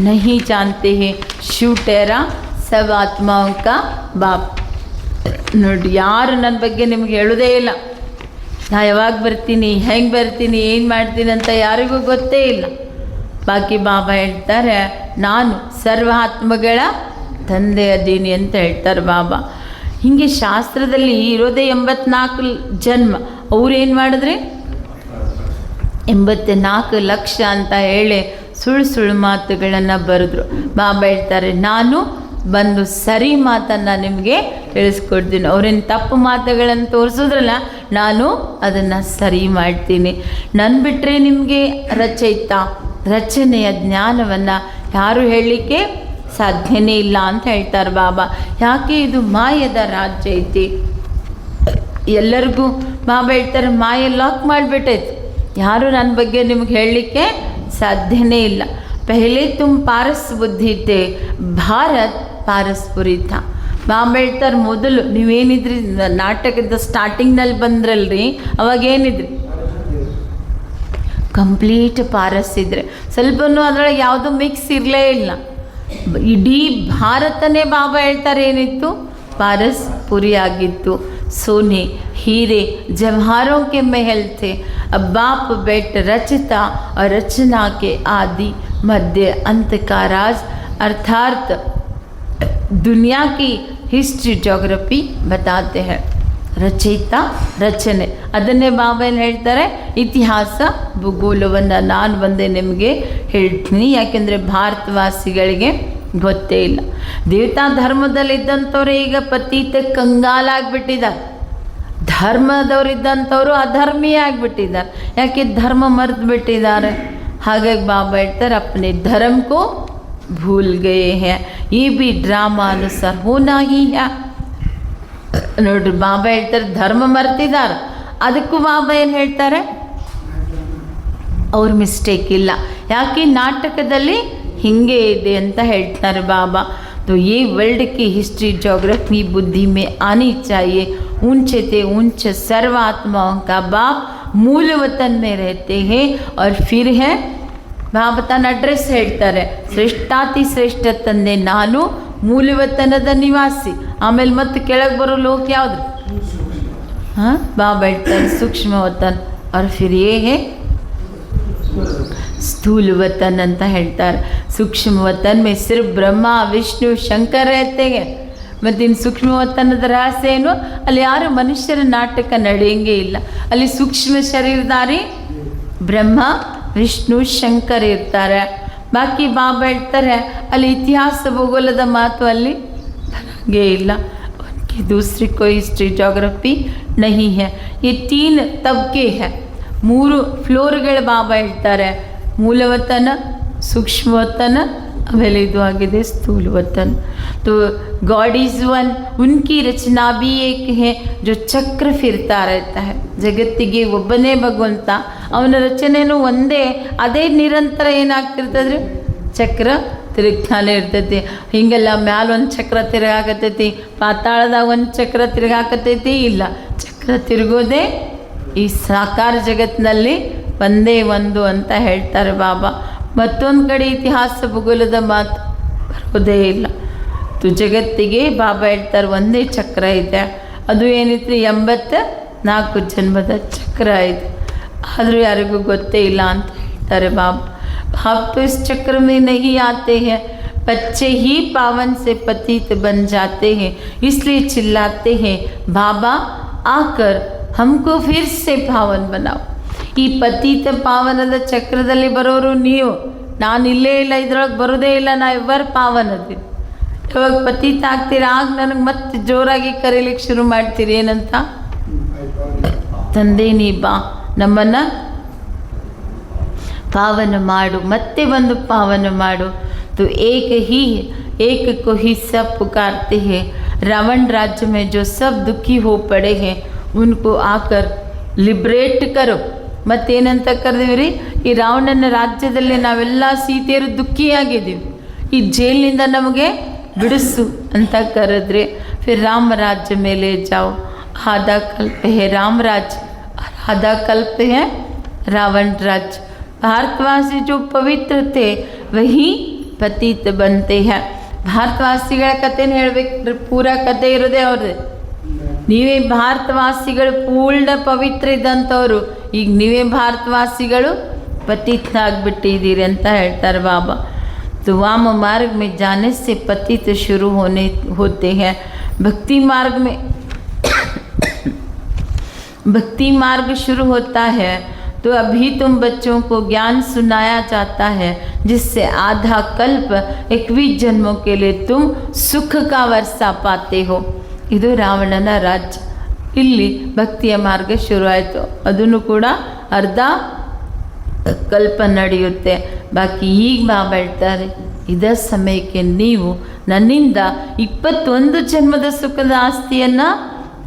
नहीं जानते हैं, ಶಿವ ಟೇರಾ ಸಬ್ ಆತ್ಮಾओं का ಬಾಪ್. ನೋಡಿ, ಯಾರು ನನ್ನ ಬಗ್ಗೆ ನಿಮ್ಗೆ ಹೇಳೋದೇ ಇಲ್ಲ, ನಾ ಯಾವಾಗ ಬರ್ತೀನಿ, ಹೆಂಗೆ ಬರ್ತೀನಿ, ಏನು ಮಾಡ್ತೀನಿ ಅಂತ ಯಾರಿಗೂ ಗೊತ್ತೇ ಇಲ್ಲ. ಬಾಕಿ ಬಾಬಾ ಹೇಳ್ತಾರೆ ನಾನು ಸರ್ವ ಆತ್ಮಗಳ ತಂದೆ ಅದೀನಿ ಅಂತ ಹೇಳ್ತಾರೆ ಬಾಬಾ. ಹೀಗೆ ಶಾಸ್ತ್ರದಲ್ಲಿ ಇರೋದೇ 84 ಜನ್ಮ, ಅವ್ರೇನು ಮಾಡಿದ್ರಿ 84 ಲಕ್ಷ ಅಂತ ಹೇಳಿ ಸುಳ್ಳು ಮಾತುಗಳನ್ನು ಬರೆದ್ರು. ಬಾಬಾ ಹೇಳ್ತಾರೆ ನಾನು ಬಂದು ಸರಿ ಮಾತನ್ನು ನಿಮಗೆ ತಿಳಿಸ್ಕೊಡ್ತೀನಿ, ಅವ್ರೇನು ತಪ್ಪು ಮಾತುಗಳನ್ನು ತೋರಿಸಿದ್ರಲ್ಲ ನಾನು ಅದನ್ನು ಸರಿ ಮಾಡ್ತೀನಿ. ನನ್ನ ಬಿಟ್ಟರೆ ನಿಮಗೆ ರಚನೆಯ ಜ್ಞಾನವನ್ನು ಯಾರು ಹೇಳಲಿಕ್ಕೆ ಸಾಧ್ಯನೇ ಇಲ್ಲ ಅಂತ ಹೇಳ್ತಾರೆ ಬಾಬಾ. ಯಾಕೆ ಇದು ಮಾಯದ ರಾಜ್ಯ ಐತಿ, ಎಲ್ಲರಿಗೂ ಬಾಬಾ ಹೇಳ್ತಾರೆ ಮಾಯ ಲಾಕ್ ಮಾಡಿಬಿಟ್ಟೈತಿ, ಯಾರು ನನ್ನ ಬಗ್ಗೆ ನಿಮ್ಗೆ ಹೇಳಲಿಕ್ಕೆ ಸಾಧ್ಯನೇ ಇಲ್ಲ. ಪಹಲೆ ತುಮ್ ಪಾರಸ್ ಬುದ್ಧಿ ಥೆ, ಭಾರತ್ ಪಾರಸ್ಪುರಿ ಥಾ. ಬಾಬಾ ಹೇಳ್ತಾರೆ ಮೊದಲು ನೀವೇನಿದ್ರಿ ನಾಟಕದ ಸ್ಟಾರ್ಟಿಂಗ್ನಲ್ಲಿ ಬಂದ್ರಲ್ರಿ, ಅವಾಗೇನಿದ್ರಿ ಕಂಪ್ಲೀಟ್ ಪಾರಸ್ ಇದ್ರೆ, ಸ್ವಲ್ಪನೂ ಅದರೊಳಗೆ ಯಾವುದೂ ಮಿಕ್ಸ್ ಇರಲೇ ಇಲ್ಲ. ಇಡೀ ಭಾರತನೇ ಬಾಬಾ ಹೇಳ್ತಾರೆ ಏನಿತ್ತು पारस पुरी ಆಗಿತ್ತು. सोने हीरे जवाहरों के महल थे. अब बाप बेट रचता और रचना के आदि मध्य अंत का राज अर्थात दुनिया की हिस्ट्री जोग्रफी बताते हैं. ರಚಯಿತ ರಚನೆ ಅದನ್ನೇ ಬಾಬಾ ಏನು ಹೇಳ್ತಾರೆ, ಇತಿಹಾಸ ಭೂಗೋಳವನ್ನು ನಾನು ಬಂದೆ ನಿಮಗೆ ಹೇಳ್ತೀನಿ. ಯಾಕೆಂದರೆ ಭಾರತವಾಸಿಗಳಿಗೆ ಗೊತ್ತೇ ಇಲ್ಲ. ದೇವತಾ ಧರ್ಮದಲ್ಲಿದ್ದಂಥವ್ರು ಈಗ ಪತೀತ ಕಂಗಾಲಾಗ್ಬಿಟ್ಟಿದ್ದಾರೆ, ಧರ್ಮದವರಿದ್ದಂಥವ್ರು ಅಧರ್ಮೀಯ ಆಗಿಬಿಟ್ಟಿದ್ದಾರೆ. ಯಾಕೆ ಧರ್ಮ ಮರೆತು ಬಿಟ್ಟಿದ್ದಾರೆ. ಹಾಗಾಗಿ ಬಾಬಾ ಹೇಳ್ತಾರೆ अपने धर्म को भूल गए हैं, ये भी ड्रामा अनुसार होना ही है. ನೋಡ್ರಿ ಬಾಬಾ ಹೇಳ್ತಾರೆ ಧರ್ಮ ಮರ್ತಿದ್ದಾರೆ, ಅದಕ್ಕೂ ಬಾಬಾ ಏನು ಹೇಳ್ತಾರೆ ಅವ್ರ ಮಿಸ್ಟೇಕ್ ಇಲ್ಲ. ಯಾಕೆ ನಾಟಕದಲ್ಲಿ ಹಿಂಗೆ ಇದೆ ಅಂತ ಹೇಳ್ತಾರೆ ಬಾಬಾ. तो ये वर्ल्ड की हिस्ट्री जोग्राफी बुद्धि में आनी चाहिए. ऊंचे से ऊंचे सर्वात्माओं का बाप मूल वतन में रहते हैं और फिर है ಬಾಬಾ ತನ್ನ ಅಡ್ರೆಸ್ ಹೇಳ್ತಾರೆ, ಶ್ರೇಷ್ಠಾತಿ ಶ್ರೇಷ್ಠ ತಂದೆ ನಾನು ಮೂಲವತನದ ನಿವಾಸಿ. ಆಮೇಲೆ ಮತ್ತೆ ಕೆಳಗೆ ಬರೋ ಲೋಕ ಯಾವುದು? ಹಾಂ, ಬಾಬಾ ಹೇಳ್ತಾರೆ ಸೂಕ್ಷ್ಮ ವತನ್ और फिर ये है स्थूल वतन ಅಂತ ಹೇಳ್ತಾರೆ. सूक्ष्म वतन में सिर्फ ब्रह्मा विष्णु शंकर रहते हैं. ಮತ್ತಿನ್ನು ಸೂಕ್ಷ್ಮವತನದ ರಹಸ್ಯ ಏನು? ಅಲ್ಲಿ ಯಾರು ಮನುಷ್ಯರ ನಾಟಕ ನಡೆಯಂಗೆ ಇಲ್ಲ. ಅಲ್ಲಿ ಸೂಕ್ಷ್ಮ ಶರೀರಧಾರಿ ಬ್ರಹ್ಮ ವಿಷ್ಣು ಶಂಕರ್ ಇರ್ತಾರೆ. ಬಾಕಿ ಬಾಬಾ ಹೇಳ್ತಾರೆ ಅಲ್ಲಿ ಇತಿಹಾಸ ಭೂಗೋಳದ ಮಾತು ಅಲ್ಲಿ ಬರಂಗೇ ಇಲ್ಲ. उनकी दूसरी कोई हिस्ट्री जोग्राफी नहीं है. ये 3 तबके है, 3 ಫ್ಲೋರ್ಗಳು ಬಾಬಾ ಹೇಳ್ತಾರೆ. ಮೂಲವತನ, ಸೂಕ್ಷ್ಮವತನ, ಆಮೇಲೆ ಇದು ಆಗಿದೆ ಸ್ಥೂಲವತನ. तो गॉड इज़ वन, उनकी रचना भी एक है जो चक्र फिरता रहता है. ಜಗತ್ತಿಗೆ ಒಬ್ಬನೇ ಭಗವಂತ, ಅವನ ರಚನೆಯೂ ಒಂದೇ, ಅದೇ ನಿರಂತರ ಏನಾಗ್ತಿರ್ತದ್ರಿ ಚಕ್ರ ತಿರುಗ್ತಾನೆ ಇರ್ತೈತಿ. ಹಿಂಗೆಲ್ಲ ಮ್ಯಾಲ ಒಂದು ಚಕ್ರ ತಿರುಗಾಕತ್ತೈತಿ, ಪಾತಾಳದಾಗ ಒಂದು ಚಕ್ರ ತಿರುಗಾಕತ್ತೈತಿ ಇಲ್ಲ. ಚಕ್ರ ತಿರುಗೋದೇ ಈ ಸಾಕಾರ ಜಗತ್ತಿನಲ್ಲಿ ಒಂದೇ ಒಂದು ಅಂತ ಹೇಳ್ತಾರೆ ಬಾಬಾ. ಮತ್ತೊಂದು ಕಡೆ ಇತಿಹಾಸ ಭೂಗೋಳದ ಮಾತು ಬರೋದೇ ಇಲ್ಲ. ಜಗತ್ತಿಗೆ ಬಾಬಾ ಹೇಳ್ತಾರೆ ಒಂದೇ ಚಕ್ರ ಇದೆ, ಅದು ಏನಿತ್ತು 84 ಜನ್ಮದ ಚಕ್ರ ಇದೆ. ಆದರೂ ಯಾರಿಗೂ ಗೊತ್ತೇ ಇಲ್ಲ ಅಂತ ಹೇಳ್ತಾರೆ ಬಾಬಾ. आप तो इस चक्र में नहीं आते हैं, बच्चे ही पावन से पतित बन जाते हैं, इसलिए चिल्लाते हैं बाबा आकर हमको फिर से पावन बनाओ. ಈ ಪತಿತ ಪಾವನದ ಚಕ್ರದಲ್ಲಿ ಬರೋರು ನೀವು, ನಾನು ಇಲ್ಲೇ ಇಲ್ಲ, ಇದ್ರೊಳಗೆ ಬರೋದೇ ಇಲ್ಲ, ನಾ ಎವ್ವರು ಪಾವನದಿ. ಯಾವಾಗ ಪತಿತ ಆಗ್ತೀರಿ ಆಗ ನನಗೆ ಮತ್ತೆ ಜೋರಾಗಿ ಕರೀಲಿಕ್ಕೆ ಶುರು ಮಾಡ್ತೀರಿ ಏನಂತ, ತಂದೆ ನೀ ಬಾ ನಮ್ಮನ್ನು पावन माडु, मत्ते बंद पावन माडु. तो एक को ही सब पुकारते हैं. रावण राज्य में जो सब दुखी हो पड़े हैं उनको आकर लिब्रेट करो. ಮತ್ತೇನಂತ ಕರೆದಿವ್ರಿ, ಈ ರಾವಣನ ರಾಜ್ಯದಲ್ಲಿ ನಾವೆಲ್ಲ ಸೀತೆಯರು ದುಃಖಿಯಾಗಿದ್ದೀವಿ, ಈ ಜೈಲಿನಿಂದ ನಮಗೆ ಬಿಡಿಸು ಅಂತ ಕರೆದ್ರೆ. ಫಿರ್ ರಾಮ ರಾಜ್ಯ ಮೇಲೆ ಜಾओ, आधा कल्प है राम राज्य, आधा कल्प है रावण राज्य. ಭಾರತವಾಸಿ जो ಪವಿತ್ರ थे वही ಪತಿತ बनते हैं. ಭಾರತವಾಸಿಗಳ ಕಥೆನ ಹೇಳ್ಬೇಕು, ಪೂರಾ ಕತೆ ಇರೋದೇ ಅವ್ರದ್ದು. ನೀವೇ ಭಾರತವಾಸಿಗಳು ಪೂರ್ಣ ಪವಿತ್ರ ಇದ್ದಂಥವ್ರು, ಈಗ ನೀವೇ ಭಾರತವಾಸಿಗಳು ಪತಿತನಾಗ್ಬಿಟ್ಟಿದ್ದೀರಿ ಅಂತ ಹೇಳ್ತಾರೆ ಬಾಬಾ. तो वाम मार्ग में जाने से पतित शुरू होते हैं. भक्ति मार्ग शुरू होता है. तो अभी तुम बच्चों को ज्ञान सुनाया जाता है जिससे आधा कल्प 21 जन्मों के लिए तुम सुख का वर्षा पाते हो. ಇದು ರಾವಣನ ರಾಜ್ಯ. ಇಲ್ಲಿ ಭಕ್ತಿಯ ಮಾರ್ಗ ಶುರು ಆಯಿತು, ಅದನ್ನು ಕೂಡ ಅರ್ಧ ಕಲ್ಪ ನಡೆಯುತ್ತೆ. ಬಾಕಿ ಈಗ ಬಾಬಾ ಹೇಳ್ತಾರೆ ಇದ ಸಮಯಕ್ಕೆ ನೀವು ನನ್ನಿಂದ 21 ಜನ್ಮದ ಸುಖದ ಆಸ್ತಿಯನ್ನು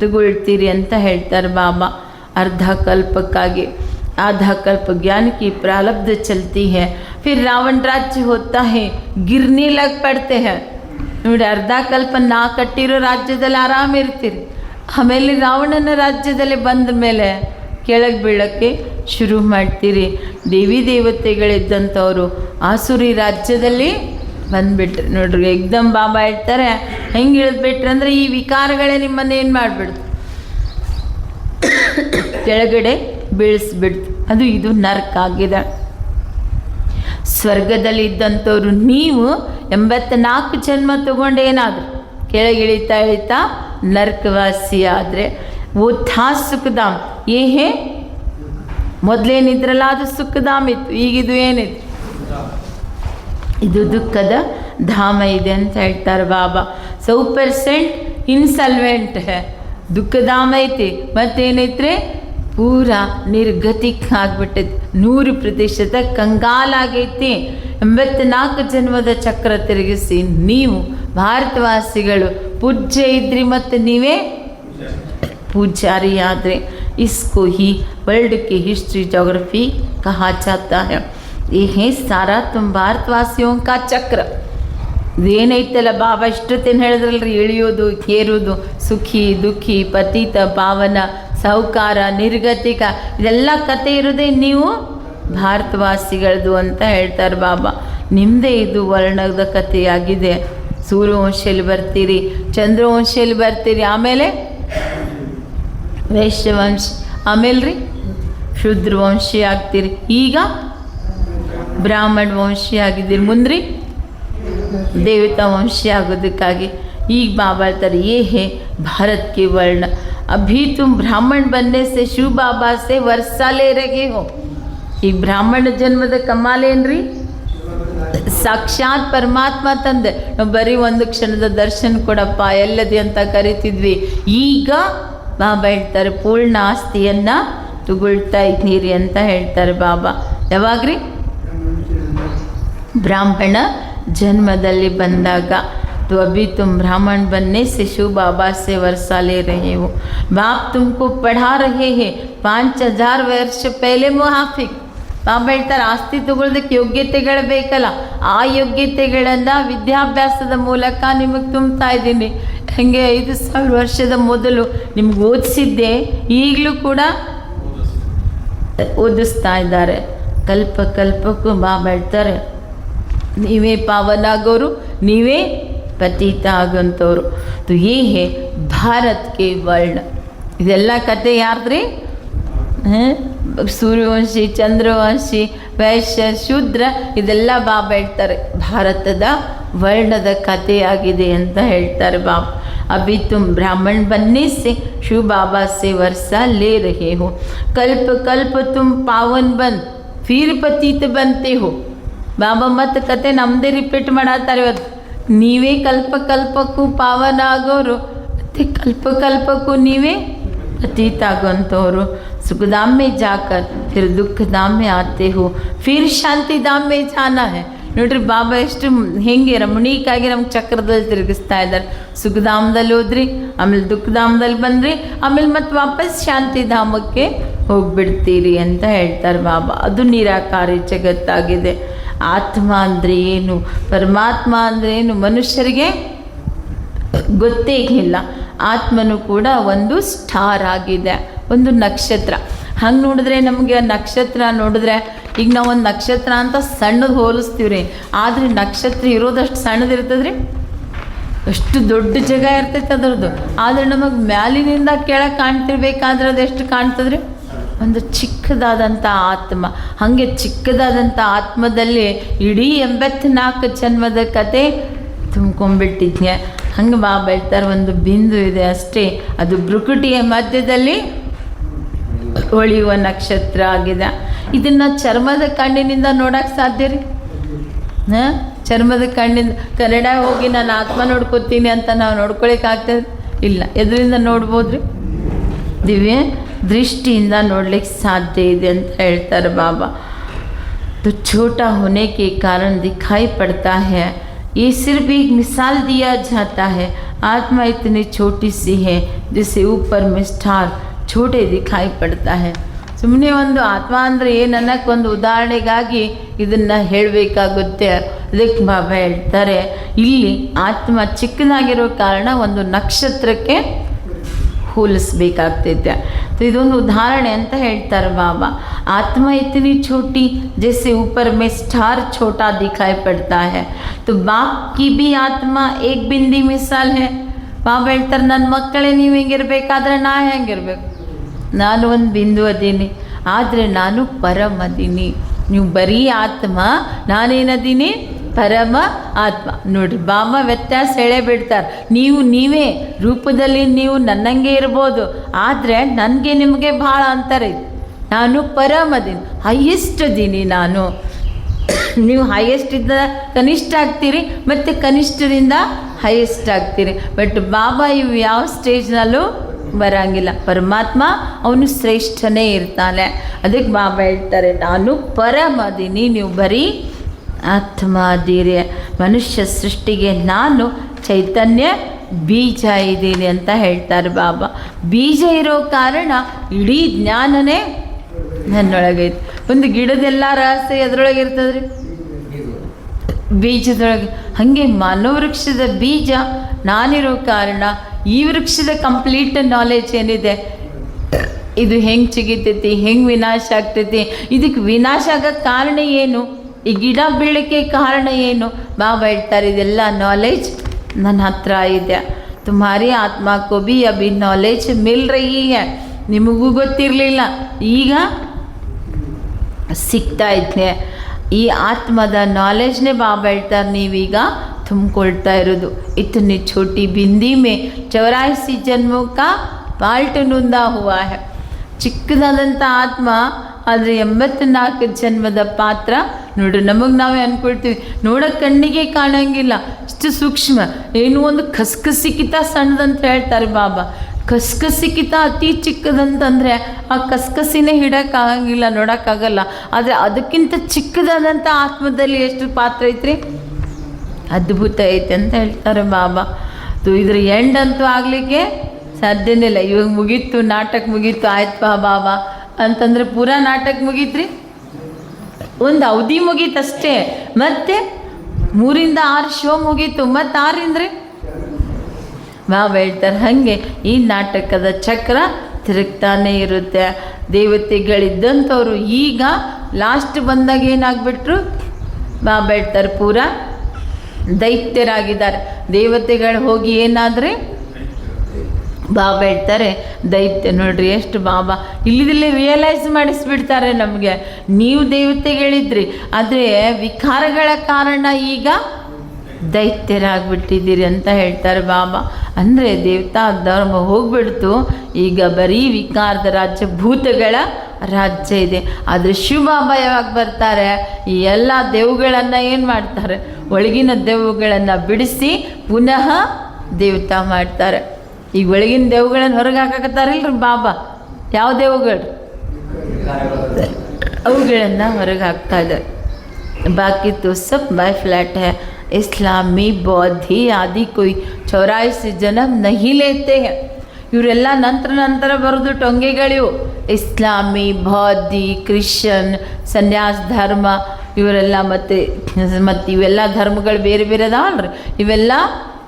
ತಗೊಳ್ತೀರಿ ಅಂತ ಹೇಳ್ತಾರೆ ಬಾಬಾ. ಅರ್ಧ ಕಲ್ಪಕ್ಕಾಗಿ आधा कल्प ज्ञान की प्रारब्ध चलती है. फिर रावण राज्य होता है, गिरने लग पड़ते हैं. ನೋಡಿ, ಅರ್ಧ ಕಲ್ಪ ನಾ ಕಟ್ಟಿರೋ ರಾಜ್ಯದಲ್ಲಿ ಆರಾಮ ಇರ್ತೀರಿ, ಆಮೇಲೆ ರಾವಣನ ರಾಜ್ಯದಲ್ಲಿ ಬಂದ ಮೇಲೆ ಕೆಳಗೆ ಬೀಳಕ್ಕೆ ಶುರು ಮಾಡ್ತೀರಿ. ದೇವಿ ದೇವತೆಗಳಿದ್ದಂಥವರು ಆಸುರಿ ರಾಜ್ಯದಲ್ಲಿ ಬಂದುಬಿಟ್ರಿ. ನೋಡ್ರಿ, ಏಕ್ದಮ್ ಬಾಬಾ ಹೇಳ್ತಾರೆ ಹೆಂಗೆ ಇಳಿದ್ಬಿಟ್ರಿ ಅಂದರೆ ಈ ವಿಕಾರಗಳೇ ನಿಮ್ಮನ್ನು ಏನು ಮಾಡಿಬಿಡ್ತು, ಕೆಳಗಡೆ ಬೀಳಿಸ್ಬಿಡ್ತು. ಅದು ಇದು ನರ್ಕ ಆಗಿದೆ. ಸ್ವರ್ಗದಲ್ಲಿ ಇದ್ದಂಥವ್ರು ನೀವು 84 ಜನ್ಮ ತಗೊಂಡು ಏನಾದ್ರು ಕೆಳಗಿಳಿತಾ ಇಳಿತಾ ನರ್ಕವಾಸಿ ಆದರೆ ಓ ಥಾ ಸುಖಧಾಮ್. ಏಹೇ ಮೊದಲೇನಿದ್ರಲ್ಲ ಅದು ಸುಖಧಾಮ್ ಇತ್ತು, ಈಗಿದು ಏನಿತ್ತು ಇದು ದುಃಖದ ಧಾಮ ಇದೆ ಅಂತ ಹೇಳ್ತಾರೆ ಬಾಬಾ. 100% ಇನ್ಸಲ್ವೆಂಟ್ ಹೇ, ದುಃಖಧಾಮ ಐತಿ. ಮತ್ತೇನೈತ್ರಿ, ಪೂರ ನಿರ್ಗತಿಕ್ ಆಗಿಬಿಟ್ಟೈತಿ, 100% ಕಂಗಾಲಾಗೈತಿ. 84 ಜನ್ಮದ ಚಕ್ರ ತಿರುಗಿಸಿ ನೀವು ಭಾರತವಾಸಿಗಳು ಪೂಜ್ಯ ಇದ್ರಿ ಮತ್ತು ನೀವೇ ಪೂಜಾರಿ ಆದರೆ. इसको ही वर्ल्ड की हिस्ट्री जोग्राफी कहा जाता है. ये है सारा तुम ಭಾರತವಾಸಿयों का ಚಕ್ರ. ಇದೇನೈತಲ್ಲ ಬಾಬಾ ಇಷ್ಟೊತ್ತೇನು ಹೇಳಿದ್ರಲ್ರಿ, ಇಳಿಯೋದು ಏರೋದು, ಸುಖಿ ದುಃಖಿ ಪತಿತ ಪಾವನ ಸಾಹುಕಾರ ನಿರ್ಗತಿಕ, ಇದೆಲ್ಲ ಕತೆ ಇರೋದೇ ನೀವು ಭಾರತವಾಸಿಗಳದು ಅಂತ ಹೇಳ್ತಾರೆ ಬಾಬಾ. ನಿಮ್ಮದೇ ಇದು ವರ್ಣದ ಕಥೆಯಾಗಿದೆ. ಸೂರ್ಯವಂಶದಲ್ಲಿ ಬರ್ತೀರಿ, ಚಂದ್ರವಂಶದಲ್ಲಿ ಬರ್ತೀರಿ, ಆಮೇಲೆ ವೈಶ್ಯವಂಶ, ಆಮೇಲೆ ರೀ ಶೂದ್ರವಂಶಿ ಆಗ್ತೀರಿ, ಈಗ ಬ್ರಾಹ್ಮಣ ವಂಶಿ ಆಗಿದ್ದೀರಿ, ಮುಂದ್ರಿ ದೇವತಾ ವಂಶಿ ಆಗೋದಕ್ಕಾಗಿ ಈಗ बाबा ಹೇಳ್ತಾರೆ ये है भारत के वर्ण, अभी तुम ब्राह्मण बनने से शिव बाबा से वर्षा ले रहे हो। ಈಗ ಬ್ರಾಹ್ಮಣ ಜನ್ಮದ ಕಮಾಲೇನ್ರಿ, ಸಾಕ್ಷಾತ್ ಪರಮಾತ್ಮ ತಂದೆ. ನಾವು ಬರೀ ಒಂದು ಕ್ಷಣದ ದರ್ಶನ ಕೊಡಪ್ಪ ಎಲ್ಲದಿ ಅಂತ ಕರಿತಿದ್ವಿ. ಈಗ ಬಾಬಾ ಹೇಳ್ತಾರೆ ಪೂರ್ಣ ಆಸ್ತಿಯನ್ನು ತಗೊಳ್ತಾ ಇದ್ದೀರಿ ಅಂತ ಹೇಳ್ತಾರೆ ಬಾಬಾ. ಯಾವಾಗ್ರಿ? ಬ್ರಾಹ್ಮಣ ಜನ್ಮದಲ್ಲಿ ಬಂದಾಗ. तो अभी तुम ब्राह्मण बनने से शिव बाबा से वर्षा ले रहे हो। बाप तुमको पढ़ा रहे हैं 5000 ವರ್ಷ पहले मुहाफिक. ಬಾಬಾ ಹೇಳ್ತಾರೆ ಆಸ್ತಿ ತಗೊಳ್ಳೋದಕ್ಕೆ ಯೋಗ್ಯತೆಗಳು ಬೇಕಲ್ಲ, ಆ ಯೋಗ್ಯತೆಗಳನ್ನು ವಿದ್ಯಾಭ್ಯಾಸದ ಮೂಲಕ ನಿಮಗೆ ತುಂಬ್ತಾ ಇದ್ದೀನಿ. ಹಾಗೆ 5000 ವರ್ಷದ ಮೊದಲು ನಿಮ್ಗೆ ಓದಿಸಿದ್ದೆ ಈಗಲೂ ಕೂಡ ಓದಿಸ್ತಾ ಇದ್ದಾರೆ. ಕಲ್ಪ ಕಲ್ಪಕ್ಕೂ ಬಾಬಾ ಹೇಳ್ತಾರೆ ನೀವೇ ಪಾವನಾಗೋರು, ನೀವೇ ಪತೀತ ಆಗೋಂಥವ್ರು. ತು ಯೇ ಹೇ ಭಾರತ್ ಕೆ ವರ್ಣ. ಇದೆಲ್ಲ ಕತೆ ಯಾರ್ದ್ರಿ? ಸೂರ್ಯವಂಶಿ, ಚಂದ್ರವಂಶಿ, ವೈಶ್ಯ, ಶೂದ್ರ, ಇದೆಲ್ಲ ಬಾಬಾ ಹೇಳ್ತಾರೆ ಭಾರತದ ವರ್ಣದ ಕಥೆಯಾಗಿದೆ ಅಂತ ಹೇಳ್ತಾರೆ ಬಾಬಾ. अभी तुम ब्राह्मण बनने से शिव बाबा से वर्षा ले रहे हो। कल्प कल्प तुम पावन बन फिर पतित बनते हो। ಬಾಬಾ ಮತ್ತು ಕತೆ ನಮ್ಮದೇ ರಿಪೀಟ್ ಮಾಡತ್ತಾರೆ ಇವತ್ತು. ನೀವೇ ಕಲ್ಪ ಕಲ್ಪಕ್ಕೂ ಪಾವನ ಆಗೋರು, ಮತ್ತು ಕಲ್ಪ ಕಲ್ಪಕ್ಕೂ ನೀವೇ पतित आगोंतोರು. सुखधाम में जाकर फिर दुखधाम में आते हो, फिर शांतिधाम में जाना है. ನೋಡ್ರಿ ಬಾಬಾ ಎಷ್ಟು ಹೆಂಗೆ ರಮಣೀಕಾಗಿ ನಮ್ಗೆ ಚಕ್ರದಲ್ಲಿ ತಿರುಗಿಸ್ತಾ ಇದ್ದಾರೆ. ಸುಖಧಾಮದಲ್ಲಿ ಹೋದ್ರಿ, ಆಮೇಲೆ ದುಃಖಧಾಮದಲ್ಲಿ ಬಂದ್ರಿ, ಆಮೇಲೆ ಮತ್ತೆ ವಾಪಸ್ ಶಾಂತಿಧಾಮಕ್ಕೆ ಹೋಗ್ಬಿಡ್ತೀರಿ ಅಂತ ಹೇಳ್ತಾರೆ ಬಾಬಾ. ಅದು ನಿರಾಕಾರಿ ಜಗತ್ತಾಗಿದೆ. ಆತ್ಮ ಅಂದರೆ ಏನು, ಪರಮಾತ್ಮ ಅಂದರೆ ಏನು ಮನುಷ್ಯರಿಗೆ ಗೊತ್ತೇ ಇಲ್ಲ. ಆತ್ಮನು ಕೂಡ ಒಂದು ಸ್ಟಾರ್ ಆಗಿದೆ, ಒಂದು ನಕ್ಷತ್ರ. ಹಂಗೆ ನೋಡಿದ್ರೆ ನಮಗೆ ನಕ್ಷತ್ರ ನೋಡಿದ್ರೆ ಈಗ ನಾವು ಒಂದು ನಕ್ಷತ್ರ ಅಂತ ಸಣ್ಣದು ಹೋಲಿಸ್ತೀವಿ ರೀ, ಆದರೆ ನಕ್ಷತ್ರ ಇರೋದಷ್ಟು ಸಣ್ಣದಿರ್ತದ್ರಿ, ಅಷ್ಟು ದೊಡ್ಡ ಜಾಗ ಇರ್ತೈತೆ ಅದರದ್ದು. ಆದರೆ ನಮಗೆ ಮ್ಯಾಲಿನಿಂದ ಕೆಳಗೆ ಕಾಣ್ತಿರ್ಬೇಕಾದ್ರೆ ಅದು ಎಷ್ಟು ಕಾಣ್ತದ್ರಿ? ಒಂದು ಚಿಕ್ಕದಾದಂಥ ಆತ್ಮ. ಹಾಗೆ ಚಿಕ್ಕದಾದಂಥ ಆತ್ಮದಲ್ಲಿ ಇಡೀ 84 ಜನ್ಮದ ಕತೆ ತುಂಬ್ಕೊಂಡ್ಬಿಟ್ಟಿದ್ದೆ. ಹಂಗೆ ಬಾಬಾ ಹೇಳ್ತಾರೆ ಒಂದು ಬಿಂದು ಇದೆ ಅಷ್ಟೇ, ಅದು ಭ್ರುಕುಟಿಯ ಮಧ್ಯದಲ್ಲಿ ಹೊಳೆಯುವ ನಕ್ಷತ್ರ ಆಗಿದೆ. ಇದನ್ನು ಚರ್ಮದ ಕಣ್ಣಿನಿಂದ ನೋಡೋಕ್ಕೆ ಸಾಧ್ಯ ರೀ? ಚರ್ಮದ ಕಣ್ಣಿಂದ ಕನ್ನಡ ಹೋಗಿ ನಾನು ಆತ್ಮ ನೋಡ್ಕೊತೀನಿ ಅಂತ ನಾವು ನೋಡ್ಕೊಳಕ್ಕಾಗ್ತದೆ? ಇಲ್ಲ. ಎದರಿಂದ ನೋಡ್ಬೋದ್ರಿ? ದಿವ್ಯ ದೃಷ್ಟಿಯಿಂದ ನೋಡ್ಲಿಕ್ಕೆ ಸಾಧ್ಯ ಇದೆ ಅಂತ ಹೇಳ್ತಾರೆ ಬಾಬಾ. तो छोटा होने के कारण दिखाई पड़ता है, ये सिर्फ एक मिसाल दिया जाता है. आत्मा इतनी छोटी सी है जिसे ऊपर में स्टार छोटे दिखाई पड़ता है. ಸುಮ್ಮನೆ ಒಂದು ಆತ್ಮ ಅಂದರೆ ಏನನ್ನಕ್ಕೆ ಒಂದು ಉದಾಹರಣೆಗಾಗಿ ಇದನ್ನು ಹೇಳಬೇಕಾಗುತ್ತೆ. ಅದಕ್ಕೆ ಬಾಬಾ ಹೇಳ್ತಾರೆ ಇಲ್ಲಿ ಆತ್ಮ ಚಿಕ್ಕದಾಗಿರೋ ಕಾರಣ ಒಂದು ನಕ್ಷತ್ರಕ್ಕೆ ಹೋಲಿಸ್ಬೇಕಾಗ್ತೈತೆ. ಇದೊಂದು ಉದಾಹರಣೆ ಅಂತ ಹೇಳ್ತಾರೆ ಬಾಬಾ. ಆತ್ಮ ಇತनी छोटी जैसे ऊपर में स्टार छोटा दिखाई पड़ता है, तो बाप की भी आत्मा एक बिंदी मिसाल है. ಬಾಬಾ ಹೇಳ್ತಾರೆ ನನ್ನ ಮಕ್ಕಳೇ ನೀವು ಹೆಂಗಿರ್ಬೇಕಾದ್ರೆ ನಾ ಹೆಂಗಿರ್ಬೇಕು? ನಾನು ಒಂದು ಬಿಂದು ಅದೀನಿ, ಆದರೆ ನಾನು ಪರಮದೀನಿ. ನೀವು ಬರೀ ಆತ್ಮ, ನಾನೇನದೀನಿ? ಪರಮ ಆತ್ಮ. ನೋಡಿರಿ ಬಾಬಾ ವ್ಯತ್ಯಾಸ ಹೇಳೇ ಬಿಡ್ತಾರೆ. ನೀವೇ ರೂಪದಲ್ಲಿ ನೀವು ನನ್ನಂಗೆ ಇರ್ಬೋದು, ಆದರೆ ನನಗೆ ನಿಮಗೆ ಭಾಳ ಅಂತರ ಇದೆ. ನಾನು ಪರಮದೀನಿ, ಹೈಯೆಸ್ಟ್ ಅದೀನಿ ನಾನು. ನೀವು ಹೈಯೆಸ್ಟ್ ಇದ್ದ ಕನಿಷ್ಠ ಆಗ್ತೀರಿ, ಮತ್ತು ಕನಿಷ್ಠರಿಂದ ಹೈಯೆಸ್ಟ್ ಆಗ್ತೀರಿ. ಬಟ್ ಬಾಬಾ ಇವು ಯಾವ ಸ್ಟೇಜ್ನಲ್ಲೂ ಬರಂಗಿಲ್ಲ. ಪರಮಾತ್ಮ ಅವನು ಶ್ರೇಷ್ಠನೇ ಇರ್ತಾನೆ. ಅದಕ್ಕೆ ಬಾಬಾ ಹೇಳ್ತಾರೆ ನಾನು ಪರಮದೀನಿ, ನೀವು ಬರೀ ಆತ್ಮ ಅದೀರಿ. ಮನುಷ್ಯ ಸೃಷ್ಟಿಗೆ ನಾನು ಚೈತನ್ಯ ಬೀಜ ಇದ್ದೀನಿ ಅಂತ ಹೇಳ್ತಾರೆ ಬಾಬಾ. ಬೀಜ ಇರೋ ಕಾರಣ ಇಡೀ ಜ್ಞಾನನೇ ನನ್ನೊಳಗೈತೆ. ಒಂದು ಗಿಡದೆಲ್ಲ ರಹಸ್ಯ ಎದ್ರೊಳಗೆ ಇರ್ತದ್ರಿ? ಬೀಜದೊಳಗೆ. ಹಾಗೆ ಮನೋವೃಕ್ಷದ ಬೀಜ ನಾನಿರೋ ಕಾರಣ ಈ ವೃಕ್ಷದ ಕಂಪ್ಲೀಟ್ ನಾಲೆಜ್ ಏನಿದೆ, ಇದು ಹೆಂಗೆ ಚಿಗಿತೈತಿ, ಹೆಂಗೆ ವಿನಾಶ ಆಗ್ತೈತಿ, ಇದಕ್ಕೆ ವಿನಾಶ ಆಗೋಕ್ಕೆ ಕಾರಣ ಏನು, ಈ ಗಿಡ ಬೀಳಕ್ಕೆ ಕಾರಣ ಏನು, ಬಾಬಾ ಹೇಳ್ತಾರೆ ಇದೆಲ್ಲ ನಾಲೆಜ್ ನನ್ನ ಹತ್ರ ಇದೆ. ತುಮಾರಿ ಆತ್ಮ ಕೋ ಬಿ ಅಭಿ ನಾಲೆಜ್ ಮಿಲ್ ರಹಿ ಹೈ. ನಿಮಗೂ ಗೊತ್ತಿರಲಿಲ್ಲ, ಈಗ ಸಿಗ್ತಾ ಇದ್ದೆ. ಈ ಆತ್ಮದ ನಾಲೆಜ್ನೇ ಬಾಬಾ ಹೇಳ್ತಾರೆ ನೀವೀಗ ತುಂಬಿಕೊಳ್ತಾ ಇರೋದು. इतनी छोटी बिंदी में 84 जन्मों का पाल्ट नुंदा हुआ है. ಚಿಕ್ಕದಾದಂಥ ಆತ್ಮ ಆದರೆ 84 ಜನ್ಮದ ಪಾತ್ರ ನೋಡ್ರಿ. ನಮಗೆ ನಾವೇ ಅಂದ್ಕೊಳ್ತೀವಿ ನೋಡೋಕೆ ಕಣ್ಣಿಗೆ ಕಾಣಂಗಿಲ್ಲ, ಇಷ್ಟು ಸೂಕ್ಷ್ಮ, ಏನೋ ಒಂದು ಕಸ್ಕಸಿಕಿತ ಸಣ್ಣದಂತ ಹೇಳ್ತಾರೆ ಬಾಬಾ. ಕಸ್ಕಸಿಕಿತ ಅತಿ ಚಿಕ್ಕದಂತಂದರೆ ಆ ಕಸ್ಕಸಿನೇ ಹಿಡೋಕ್ಕಾಗಂಗಿಲ್ಲ, ನೋಡೋಕ್ಕಾಗಲ್ಲ. ಆದರೆ ಅದಕ್ಕಿಂತ ಚಿಕ್ಕದಾದಂಥ ಆತ್ಮದಲ್ಲಿ ಎಷ್ಟು ಪಾತ್ರ ಐತ್ರಿ, ಅದ್ಭುತ ಐತೆ ಅಂತ ಹೇಳ್ತಾರೆ ಬಾಬಾ. ಇದ್ರ ಎಂಡ್ ಅಂತೂ ಆಗಲಿಕ್ಕೆ ಸಾಧ್ಯನೇ ಇಲ್ಲ. ಇವಾಗ ಮುಗೀತು, ನಾಟಕ ಮುಗೀತು, ಆಯ್ತು ಬಾಬಾ ಅಂತಂದರೆ ಪೂರಾ ನಾಟಕ ಮುಗೀತ್ರಿ, ಒಂದು ಅವಧಿ ಮುಗೀತಷ್ಟೇ. ಮತ್ತೆ 3 ರಿಂದ 6 ಶೋ ಮುಗೀತು, ಮತ್ತು 6 ರೀ ಬಾಬಾ ಹೇಳ್ತಾರೆ. ಹಾಗೆ ಈ ನಾಟಕದ ಚಕ್ರ ತಿರುಗ್ತಾನೆ ಇರುತ್ತೆ. ದೇವತೆಗಳಿದ್ದಂಥವ್ರು ಈಗ ಲಾಸ್ಟ್ ಬಂದಾಗ ಏನಾಗ್ಬಿಟ್ರು, ಬಾಬಾ ಹೇಳ್ತಾರೆ ಪೂರಾ ದೈತ್ಯರಾಗಿದ್ದಾರೆ. ದೇವತೆಗಳು ಹೋಗಿ ಏನಾದರೆ ಬಾಬಾ ಹೇಳ್ತಾರೆ ದೈತ್ಯ. ನೋಡ್ರಿ ಎಷ್ಟು ಬಾಬಾ ಇಲ್ಲಿದಲ್ಲೇ ರಿಯಲೈಸ್ ಮಾಡಿಸ್ಬಿಡ್ತಾರೆ ನಮಗೆ. ನೀವು ದೇವತೆಗಳಿದ್ರಿ, ಆದರೆ ವಿಕಾರಗಳ ಕಾರಣ ಈಗ ದೈತ್ಯರಾಗ್ಬಿಟ್ಟಿದ್ದೀರಿ ಅಂತ ಹೇಳ್ತಾರೆ ಬಾಬಾ. ಅಂದರೆ ದೇವತಾ ಧರ್ಮ ಹೋಗ್ಬಿಡ್ತು, ಈಗ ಬರೀ ವಿಕಾರದ ರಾಜ್ಯ, ಭೂತಗಳ ರಾಜ್ಯ ಇದೆ. ಆದರೆ ಶಿವಬಾಬಾ ಯಾವಾಗ ಬರ್ತಾರೆ, ಈ ಎಲ್ಲ ದೇವುಗಳನ್ನು ಏನು ಮಾಡ್ತಾರೆ, ಒಳಗಿನ ದೇವುಗಳನ್ನು ಬಿಡಿಸಿ ಪುನಃ ದೇವತಾ ಮಾಡ್ತಾರೆ. ಈಗ ಒಳಗಿನ ದೇವುಗಳನ್ನು ಹೊರಗೆ ಹಾಕಕತ್ತಾರಲ್ರಿ ಬಾಬಾ. ಯಾವ ದೇವುಗಳು, ಅವುಗಳನ್ನು ಹೊರಗೆ ಹಾಕ್ತಾ ಇದ್ದಾರೆ. ಬಾಕಿ ತೋ ಸಬ್ ಬೈ ಫ್ಲ್ಯಾಟ್ ಹೈ. ಇಸ್ಲಾಮಿ ಬೌದ್ಧಿ ಆದಿ ಕೊಯ್ 84 ಜನ್ಮ ನಹಿ ಲೇತೆ ಹೈ. ಇವರೆಲ್ಲ ನಂತರ ಬರೋದು ಟೊಂಗೆಗಳಿವು. ಇಸ್ಲಾಮಿ, ಬೌದ್ಧಿ, ಕ್ರಿಶ್ಚಿಯನ್, ಸನ್ಯಾಸ ಧರ್ಮ ಇವರೆಲ್ಲ ಮತ್ತು ಇವೆಲ್ಲ ಧರ್ಮಗಳು ಬೇರೆ ಬೇರೆ ಅದಾವಲ್ರಿ, ಇವೆಲ್ಲ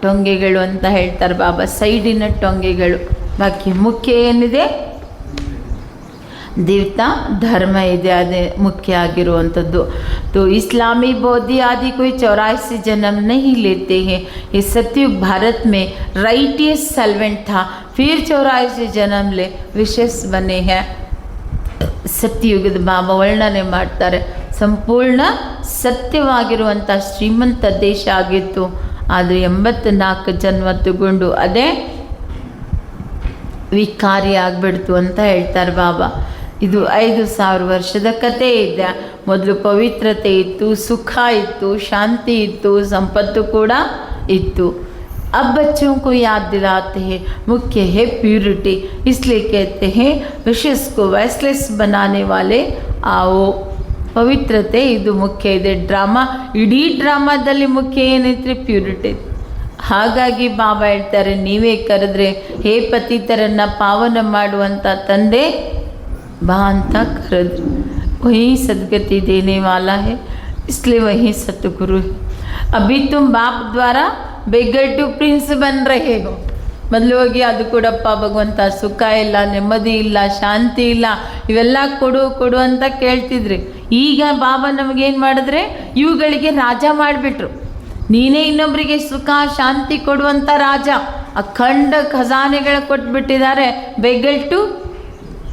ಟೊಂಗೆಗಳು ಅಂತ ಹೇಳ್ತಾರೆ ಬಾಬಾ, ಸೈಡಿನ ಟೊಂಗೆಗಳು. ಬಾಕಿ ಮುಖ್ಯ ಏನಿದೆ, ದೇವತಾ ಧರ್ಮ ಇದೆ, ಅದೇ ಮುಖ್ಯ ಆಗಿರುವಂಥದ್ದು. तो इस्लामी बौद्धि आदि कोई 84 जन्म नहीं लेते हैं. ये सतयुग भारत में राइटियस सर्वेंट था, फिर 84 जन्म ले विशेष बने हैं. ಸತ್ಯಯುಗದ ಬಾಬಾ ವರ್ಣನೆ ಮಾಡ್ತಾರೆ. ಸಂಪೂರ್ಣ ಸತ್ಯವಾಗಿರುವಂಥ ಶ್ರೀಮಂತ ದೇಶ ಆಗಿತ್ತು, ಆದರೆ 84 ಜನ್ಮ ತಗೊಂಡು ಅದೇ ವಿಕಾರಿ ಆಗಿಬಿಡ್ತು ಅಂತ ಹೇಳ್ತಾರೆ ಬಾಬಾ. ಇದು 5000 ವರ್ಷದ ಕಥೆ ಇದೆ. ಮೊದಲು ಪವಿತ್ರತೆ ಇತ್ತು, ಸುಖ ಇತ್ತು, ಶಾಂತಿ ಇತ್ತು, ಸಂಪತ್ತು ಕೂಡ ಇತ್ತು. अब बच्चों को याद दिलाते हैं मुख्य है प्यूरिटी, इसलिए कहते हैं विशेष को वैसलेस बनाने वाले आओ. ಪವಿತ್ರತೆ ಇದು ಮುಖ್ಯ ಇದೆ. ಡ್ರಾಮಾ, ಇಡೀ ಡ್ರಾಮಾದಲ್ಲಿ ಮುಖ್ಯ ಏನೈತ್ರಿ, ಪ್ಯೂರಿಟಿ. ಹಾಗಾಗಿ ಬಾಬಾ ಹೇಳ್ತಾರೆ, ನೀವೇ ಕರೆದ್ರೆ ಹೇ ಪತಿತರನ್ನು ಪಾವನ ಮಾಡುವಂಥ ತಂದೆ ಬಾ ಅಂತ ಕರೆದ್ರು. वही सदगति देने वाला है, इसलिए वही सतगुरु है. अभी तुम बाप द्वारा बेगर टू प्रिंस बन रहे हो. ಮೊದಲು ಹೋಗಿ ಅದು ಕೊಡಪ್ಪ ಭಗವಂತ, ಸುಖ ಇಲ್ಲ, ನೆಮ್ಮದಿ ಇಲ್ಲ, ಶಾಂತಿ ಇಲ್ಲ, ಇವೆಲ್ಲ ಕೊಡು ಕೊಡು ಅಂತ ಕೇಳ್ತಿದ್ರಿ. ಈಗ ಬಾಬಾ ನಮಗೇನು ಮಾಡಿದ್ರೆ, ಇವುಗಳಿಗೆ ರಾಜ ಮಾಡಿಬಿಟ್ರು. ನೀನೇ ಇನ್ನೊಬ್ಬರಿಗೆ ಸುಖ ಶಾಂತಿ ಕೊಡುವಂಥ ರಾಜ. ಅಖಂಡ ಖಜಾನೆಗಳ ಕೊಟ್ಬಿಟ್ಟಿದ್ದಾರೆ. ಬೆಗಲ್ ಟು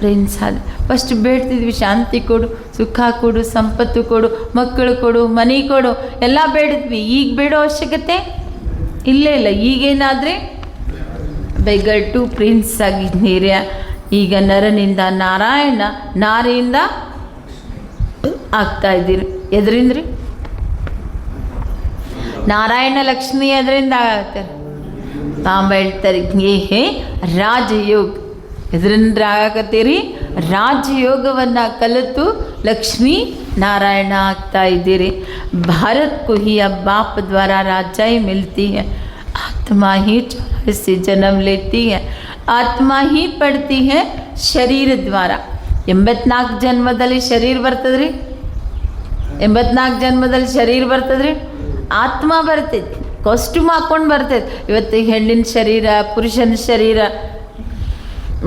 ಪ್ರಿನ್ಸ್ ಆದ. ಫಸ್ಟ್ ಬೇಡ್ತಿದ್ವಿ, ಶಾಂತಿ ಕೊಡು, ಸುಖ ಕೊಡು, ಸಂಪತ್ತು ಕೊಡು, ಮಕ್ಕಳು ಕೊಡು, ಮನೆ ಕೊಡು, ಎಲ್ಲ ಬೇಡಿದ್ವಿ. ಈಗ ಬೇಡೋ ಅವಶ್ಯಕತೆ ಇಲ್ಲೇ ಇಲ್ಲ. ಈಗೇನಾದರೆ ಬೆಗರ್ ಟು ಪ್ರಿನ್ಸ್ ಆಗಿದ್ದೀರ. ಈಗ ನರನಿಂದ ನಾರಾಯಣ, ನಾರಿಯಿಂದ ಆಗ್ತಾ ಇದ್ದೀರಿ. ಎದರಿಂದ್ರಿ? ನಾರಾಯಣ ಲಕ್ಷ್ಮಿ ಅದರಿಂದ ಆಗತ್ತೆ. ತಾಂಬ ಹೇಳ್ತಾರೆ ಹೇ ರಾಜಯೋಗ. ಇದರಿಂದ ಆಗತ್ತೀರಿ, ರಾಜಯೋಗವನ್ನು ಕಲಿತು ಲಕ್ಷ್ಮೀ ನಾರಾಯಣ ಆಗ್ತಾ ಇದ್ದೀರಿ. ಭಾರತ್ को ही अब बाप द्वारा राजाई मिलती है. आत्मा ही 84 जन्म लेती है, आत्मा ही पढ़ती है शरीर द्वारा. 84 ಜನ್ಮದಲ್ಲಿ ಶರೀರ ಬರ್ತದ್ರಿ. 84 ಜನ್ಮದಲ್ಲಿ ಶರೀರ ಬರ್ತದ್ರಿ. ಆತ್ಮ ಬರ್ತೈತಿ, ಕಾಸ್ಟ್ಯೂಮ್ ಹಾಕ್ಕೊಂಡು ಬರ್ತೈತಿ. ಇವತ್ತು ಹೆಣ್ಣಿನ ಶರೀರ, ಪುರುಷನ ಶರೀರ,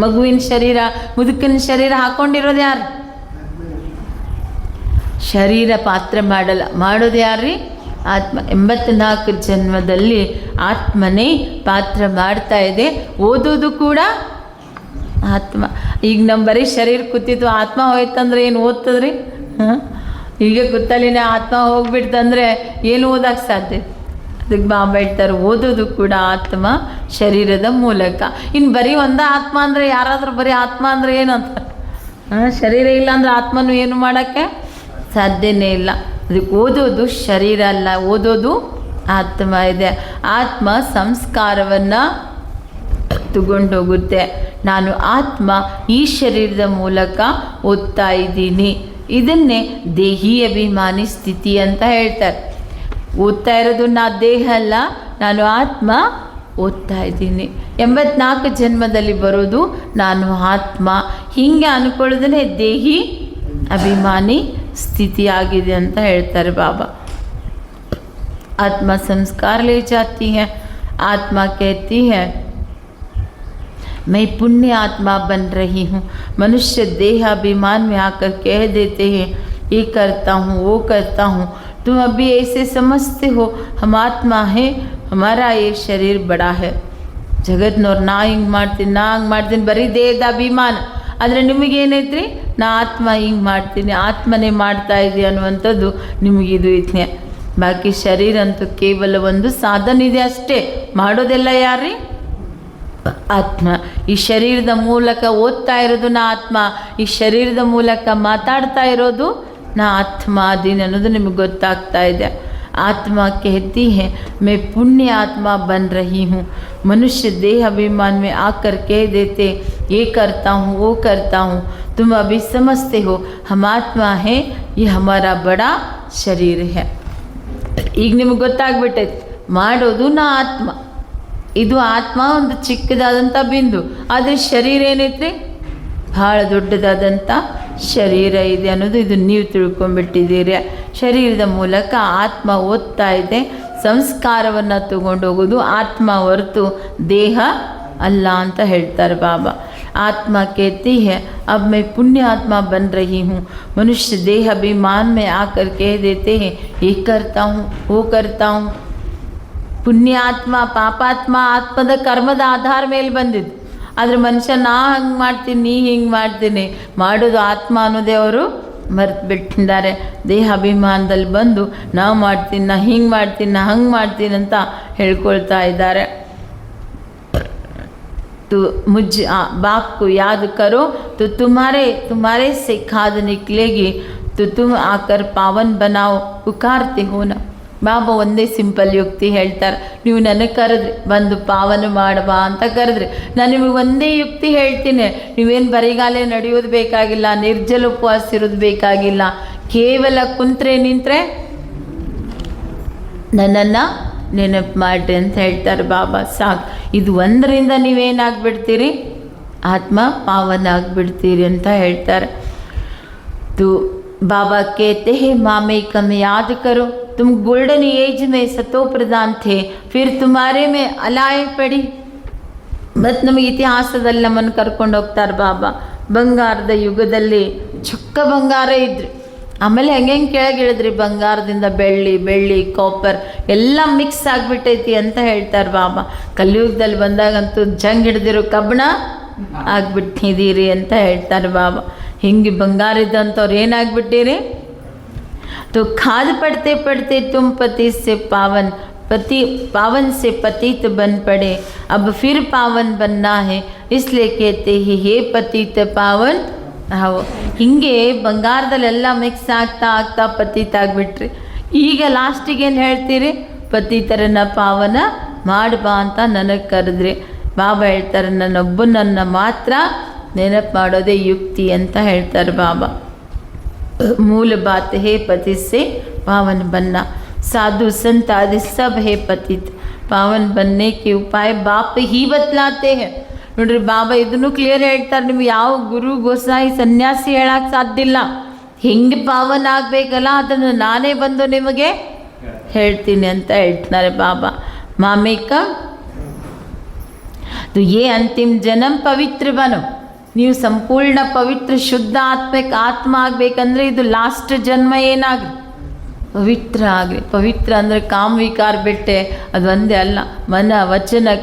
ಮಗುವಿನ ಶರೀರ, ಮುದುಕನ ಶರೀರ ಹಾಕ್ಕೊಂಡಿರೋದು ಯಾರು? ಶರೀರ ಪಾತ್ರ ಮಾಡಲ್ಲ, ಮಾಡೋದು ಯಾರ್ರಿ? ಆತ್ಮ. 84 ಜನ್ಮದಲ್ಲಿ ಆತ್ಮನೇ ಪಾತ್ರ ಮಾಡ್ತಾ ಇದೆ. ಓದೋದು ಕೂಡ ಆತ್ಮ. ಈಗ ನಮ್ಮ ಬರೀ ಶರೀರ ಕೂತಿತ್ತು, ಆತ್ಮ ಹೋಯ್ತಂದ್ರೆ ಏನು ಓದ್ತದ್ರಿ? ಈಗ ಕೂತಲ್ಲಿನೇ ಆತ್ಮ ಹೋಗ್ಬಿಡ್ತಂದ್ರೆ ಏನು ಓದಕ್ಕೆ ಸಾಧ್ಯ? ಅದಕ್ಕೆ ಬಾಬಾ ಹೇಳ್ತಾರೆ ಓದೋದು ಕೂಡ ಆತ್ಮ ಶರೀರದ ಮೂಲಕ. ಇನ್ನು ಬರೀ ಒಂದೇ ಆತ್ಮ ಅಂದರೆ ಯಾರಾದರೂ ಬರೀ ಆತ್ಮ ಅಂದರೆ ಏನು ಅಂತಾರೆ, ಶರೀರ ಇಲ್ಲ ಅಂದರೆ ಆತ್ಮನೂ ಏನು ಮಾಡೋಕ್ಕೆ ಸಾಧ್ಯನೇ ಇಲ್ಲ. ಅದಕ್ಕೆ ಓದೋದು ಶರೀರ ಅಲ್ಲ, ಓದೋದು ಆತ್ಮ ಇದೆ. ಆತ್ಮ ಸಂಸ್ಕಾರವನ್ನು ತಗೊಂಡೋಗುತ್ತೆ. ನಾನು ಆತ್ಮ ಈ ಶರೀರದ ಮೂಲಕ ಓದ್ತಾ ಇದ್ದೀನಿ. ಇದನ್ನೇ ದೇಹಿ ಅಭಿಮಾನಿ ಸ್ಥಿತಿ ಅಂತ ಹೇಳ್ತಾರೆ. ಓದ್ತಾ ಇರೋದು ನಾ ದೇಹ ಅಲ್ಲ, ನಾನು ಆತ್ಮ ಓದ್ತಾ ಇದ್ದೀನಿ. 84 ಜನ್ಮದಲ್ಲಿ ಬರೋದು ನಾನು ಆತ್ಮ. ಹೀಗೆ ಅಂದ್ಕೊಳ್ಳೋದೇ ದೇಹಿ ಅಭಿಮಾನಿ ಸ್ಥಿತಿ ಆಗಿದೆ ಅಂತ ಹೇಳ್ತಾರೆ ಬಾಬಾ. आत्मा संस्कार ले जाती है. आत्मा कहती है मैं पुण्य आत्मा बन रही हूँ. मनुष्य देह अभिमान में आकर कह देते हैं ये करता हूँ वो करता हूँ. तुम अभी ऐसे समझते हो हम आत्मा है, हमारा ये शरीर बड़ा है. ಜಗತ್ನವ್ರು ನಾ ಹಿಂಗೆ ಮಾಡ್ತೀನಿ ನಾ ಹಂಗೆ ಮಾಡ್ತೀನಿ ಬರೀ ದೇಹದ ಅಭಿಮಾನ. ಆದರೆ ನಿಮಗೇನೈತ್ರಿ, ನಾ ಆತ್ಮ ಹಿಂಗೆ ಮಾಡ್ತೀನಿ, ಆತ್ಮನೇ ಮಾಡ್ತಾ ಇದ್ದೀವಿ ಅನ್ನುವಂಥದ್ದು ನಿಮಗಿದು ಇದ್ನೇ. ಬಾಕಿ ಶರೀರ ಅಂತೂ ಕೇವಲ ಒಂದು ಸಾಧನ ಇದೆ ಅಷ್ಟೇ. ಮಾಡೋದೆಲ್ಲ ಯಾರ್ರಿ? ಆತ್ಮ. ಈ ಶರೀರದ ಮೂಲಕ ಓದ್ತಾ ಇರೋದು ನಾ ಆತ್ಮ, ಈ ಶರೀರದ ಮೂಲಕ ಮಾತಾಡ್ತಾ ಇರೋದು ನಾ ಆತ್ಮ ಅದೀನಿ ಅನ್ನೋದು ನಿಮಗೆ ಗೊತ್ತಾಗ್ತಾ ಇದೆ. आत्मा कहती है मैं पुण्य आत्मा बन रही हूँ. मनुष्य देह अभिमान में आकर कह देते ये करता हूँ वो करता हूँ. तुम अभी समझते हो हम आत्मा है, ये हमारा बड़ा शरीर है. ಈಗ ನಿಮಗೆ ಗೊತ್ತಾಗ್ಬಿಟ್ಟೈತೆ ಮಾಡೋದು ನಾ ಆತ್ಮ. ಇದು ಆತ್ಮ ಒಂದು ಚಿಕ್ಕದಾದಂಥ ಬಿಂದು, ಆದರೆ ಶರೀರ ಏನೈತ್ರಿ ಭಾಳ ದೊಡ್ಡದಾದಂಥ ಶರೀರ ಇದೆ ಅನ್ನೋದು ಇದು ನೀವು ತಿಳ್ಕೊಂಡ್ಬಿಟ್ಟಿದ್ದೀರಿ. ಶರೀರದ ಮೂಲಕ ಆತ್ಮ ಓದ್ತಾ ಇದೆ, ಸಂಸ್ಕಾರವನ್ನು ತಗೊಂಡೋಗೋದು ಆತ್ಮ ಹೊರತು ದೇಹ ಅಲ್ಲ ಅಂತ ಹೇಳ್ತಾರೆ ಬಾಬಾ. आत्मा कहती है अब मैं पुण्य आत्मा बन रही हूँ. मनुष्य देह अभिमान में आकर कह देते हैं ये करता हूँ वो करता हूँ. ಪುಣ್ಯಾತ್ಮ ಪಾಪಾತ್ಮ ಆತ್ಮದ ಕರ್ಮದ ಆಧಾರ ಮೇಲೆ ಬಂದಿದ್ದು. ಆದರೆ ಮನುಷ್ಯ ನಾ ಹಂಗೆ ಮಾಡ್ತೀನಿ ನೀ ಹಿಂಗೆ ಮಾಡ್ತೀನಿ ಮಾಡೋದು ಆತ್ಮ ಅನ್ನೋದೇ ಅವರು ಮರ್ತು ಬಿಟ್ಟಿದ್ದಾರೆ. ದೇಹ ಅಭಿಮಾನದಲ್ಲಿ ಬಂದು ನಾ ಮಾಡ್ತೀನಿ ನಾ ಹಿಂಗೆ ಮಾಡ್ತೀನಿ ನಾ ಹಂಗೆ ಮಾಡ್ತೀನಿ ಅಂತ ಹೇಳ್ಕೊಳ್ತಾ ಇದ್ದಾರೆ. तो मुझ बाप को याद करो तो तुम्हारे से खाद निकलेगी तो तुम आकर पावन बनाओ. पुकारते हो ना. ಬಾಬಾ ಒಂದೇ ಸಿಂಪಲ್ ಯುಕ್ತಿ ಹೇಳ್ತಾರೆ. ನೀವು ನನಗೆ ಕರೆದ್ರಿ ಬಂದು ಪಾವನ ಮಾಡಬಾ ಅಂತ ಕರೆದ್ರಿ, ನಾನು ನಿಮಗೆ ಒಂದೇ ಯುಕ್ತಿ ಹೇಳ್ತೀನಿ. ನೀವೇನು ಬರಿಗಾಲೆ ನಡೆಯೋದು ಬೇಕಾಗಿಲ್ಲ, ನಿರ್ಜಲ ಉಪವಾಸ ಇರೋದು ಬೇಕಾಗಿಲ್ಲ. ಕೇವಲ ಕುಂತ್ರೆ ನಿಂತರೆ ನನ್ನನ್ನು ನೆನಪು ಮಾಡಿರಿ ಅಂತ ಹೇಳ್ತಾರೆ ಬಾಬಾ. ಸಾಕು, ಇದು ಒಂದರಿಂದ ನೀವೇನಾಗ್ಬಿಡ್ತೀರಿ, ಆತ್ಮ ಪಾವನ ಆಗಿಬಿಡ್ತೀರಿ ಅಂತ ಹೇಳ್ತಾರೆ. तो बाबा कहते हैं मामे कम याद करो तुम गोल्डन एज में सतो प्रधान थे, फिर तुम्हारे में अलाए पड़ी. ಮತ್ತು ನಮಗೆ ಇತಿಹಾಸದಲ್ಲಿ ನಮ್ಮನ್ನು ಕರ್ಕೊಂಡು ಹೋಗ್ತಾರೆ ಬಾಬಾ. ಬಂಗಾರದ ಯುಗದಲ್ಲಿ ಚೊಕ್ಕ ಬಂಗಾರ ಇದ್ರಿ, ಆಮೇಲೆ ಹೆಂಗೆ ಕೆಳಗಿಳಿದ್ರಿ ಬಂಗಾರದಿಂದ ಬೆಳ್ಳಿ ಕಾಪರ್ ಎಲ್ಲ ಮಿಕ್ಸ್ ಆಗಿಬಿಟ್ಟೈತಿ ಅಂತ ಹೇಳ್ತಾರೆ ಬಾಬಾ. ಕಲಿಯುಗದಲ್ಲಿ ಬಂದಾಗಂತೂ ಜಂಗ್ ಹಿಡ್ದಿರೋ ಕಬ್ಬಣ ಆಗಿಬಿಟ್ಟಿದ್ದೀರಿ ಅಂತ ಹೇಳ್ತಾರೆ ಬಾಬಾ. ಹಿಂಗೆ ಬಂಗಾರ ಇದ್ದಂಥವ್ರು ಏನಾಗ್ಬಿಟ್ಟಿರಿ. तो खाद पढ़ते पढ़ते तुम पति से पावन से पतित बन पड़े. अब फिर पावन बनना है, इसलिए कहते ही हे पतित पावन आओ. ಹಿಂಗೆ ಬಂಗಾರದಲ್ಲೆಲ್ಲ ಮಿಕ್ಸ್ ಆಗ್ತಾ ಪತಿತ ಆಗಿಬಿಟ್ರಿ. ಈಗ ಲಾಸ್ಟಿಗೆ ಏನು ಹೇಳ್ತೀರಿ, ಪತಿತರನ್ನ ಪಾವನ ಮಾಡಬಾ ಅಂತ ನನಗೆ ಕರೆದ್ರಿ. ಬಾಬಾ ಹೇಳ್ತಾರೆ ನನ್ನೊಬ್ಬನನ್ನು ಮಾತ್ರ ನೆನಪು ಮಾಡೋದೇ ಯುಕ್ತಿ ಅಂತ ಹೇಳ್ತಾರೆ ಬಾಬಾ. मूल बात है पति से पावन बनना. साधु संत आदि सब है पतित. पावन बनने के उपाय बाप ही बतलाते हैं. ನೋಡ್ರಿ ಬಾಬಾ ಇದನ್ನು ಕ್ಲಿಯರ್ ಹೇಳ್ತಾರೆ. ನಿಮ್ಗೆ ಯಾವ ಗುರು ಗೋಸಾಯಿ ಸನ್ಯಾಸಿ ಹೇಳಕ್ಕೆ ಸಾಧ್ಯ ಇಲ್ಲ. ಹೆಂಗೆ ಪಾವನ ಆಗಬೇಕಲ್ಲ ಅದನ್ನು ನಾನೇ ಬಂದು ನಿಮಗೆ ಹೇಳ್ತೀನಿ ಅಂತ ಹೇಳ್ತಾರೆ ಬಾಬಾ. ಮಾಮೇಕ तो ये अंतिम जन्म पवित्र बनो. ನೀವು ಸಂಪೂರ್ಣ ಪವಿತ್ರ ಶುದ್ಧ ಆತ್ಮ ಆಗಬೇಕಂದ್ರೆ ಇದು ಲಾಸ್ಟ್ ಜನ್ಮ ಏನಾಗ್ರಿ, ಪವಿತ್ರ ಆಗ್ರಿ. ಪವಿತ್ರ ಅಂದರೆ ಕಾಮ ವಿಕಾರ ಬಿಟ್ಟೆ ಅದು ಒಂದೇ ಅಲ್ಲ, ಮನ ವಚನ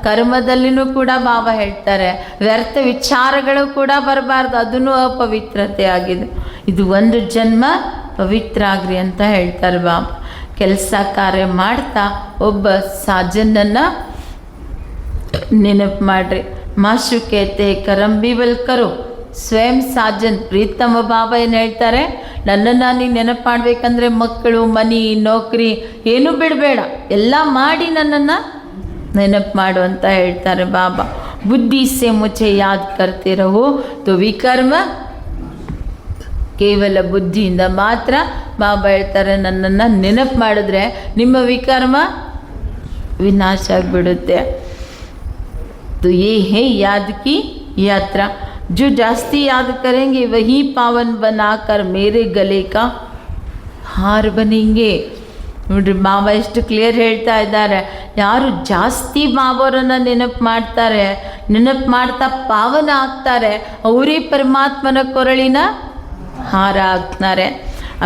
ಕರ್ಮದಲ್ಲಿನೂ ಕೂಡ ಬಾಬಾ ಹೇಳ್ತಾರೆ ವ್ಯರ್ಥ ವಿಚಾರಗಳು ಕೂಡ ಬರಬಾರ್ದು, ಅದನ್ನು ಅಪವಿತ್ರತೆ ಆಗಿದೆ. ಇದು ಒಂದು ಜನ್ಮ ಪವಿತ್ರ ಆಗ್ರಿ ಅಂತ ಹೇಳ್ತಾರೆ ಬಾಬಾ. ಕೆಲಸ ಕಾರ್ಯ ಮಾಡ್ತಾ ಒಬ್ಬ ಸಾಜನನ್ನು ನೆನಪು ಮಾಡ್ರಿ. ಮಾಶು ಕೇತೆ ಕರಂಬಿವಲ್ ಕರೋ ಸ್ವಯಂ ಸಾಜನ್. ಪ್ರೀತಮ ಬಾಬಾ ಏನು ಹೇಳ್ತಾರೆ, ನನ್ನನ್ನು ನೀನು ನೆನಪು ಮಾಡಬೇಕಂದ್ರೆ ಮಕ್ಕಳು, ಮನೆ, ನೌಕರಿ ಏನೂ ಬಿಡಬೇಡ, ಎಲ್ಲ ಮಾಡಿ ನನ್ನನ್ನು ನೆನಪು ಮಾಡು ಅಂತ ಹೇಳ್ತಾರೆ ಬಾಬಾ. ಬುದ್ಧಿ ಸೆ ಮುझे ಯಾದ್ ಕರ್ತೆ ರಹೋ ತೋ ವಿಕರ್ಮ. ಕೇವಲ ಬುದ್ಧಿಯಿಂದ ಮಾತ್ರ ಬಾಬಾ ಹೇಳ್ತಾರೆ ನನ್ನನ್ನು ನೆನಪು ಮಾಡಿದ್ರೆ ನಿಮ್ಮ ವಿಕರ್ಮ ವಿನಾಶ ಆಗಿಬಿಡುತ್ತೆ. तो ये है याद की यात्रा. जो जास्ती याद करेंगे वही पावन बनाकर मेरे गले का हार बनेंगे. ನೋಡ್ರಿ ಬಾಬಾ ಎಷ್ಟು ಕ್ಲಿಯರ್ ಹೇಳ್ತಾ ಇದ್ದಾರೆ. ಯಾರು ಜಾಸ್ತಿ ಬಾಬಾರನ್ನು ನೆನಪು ಮಾಡ್ತಾರೆ, ನೆನಪು ಮಾಡ್ತಾ ಪಾವನ ಆಗ್ತಾರೆ, ಅವರೇ ಪರಮಾತ್ಮನ ಕೊರಳಿನ हार ಆಗ್ತಾರೆ.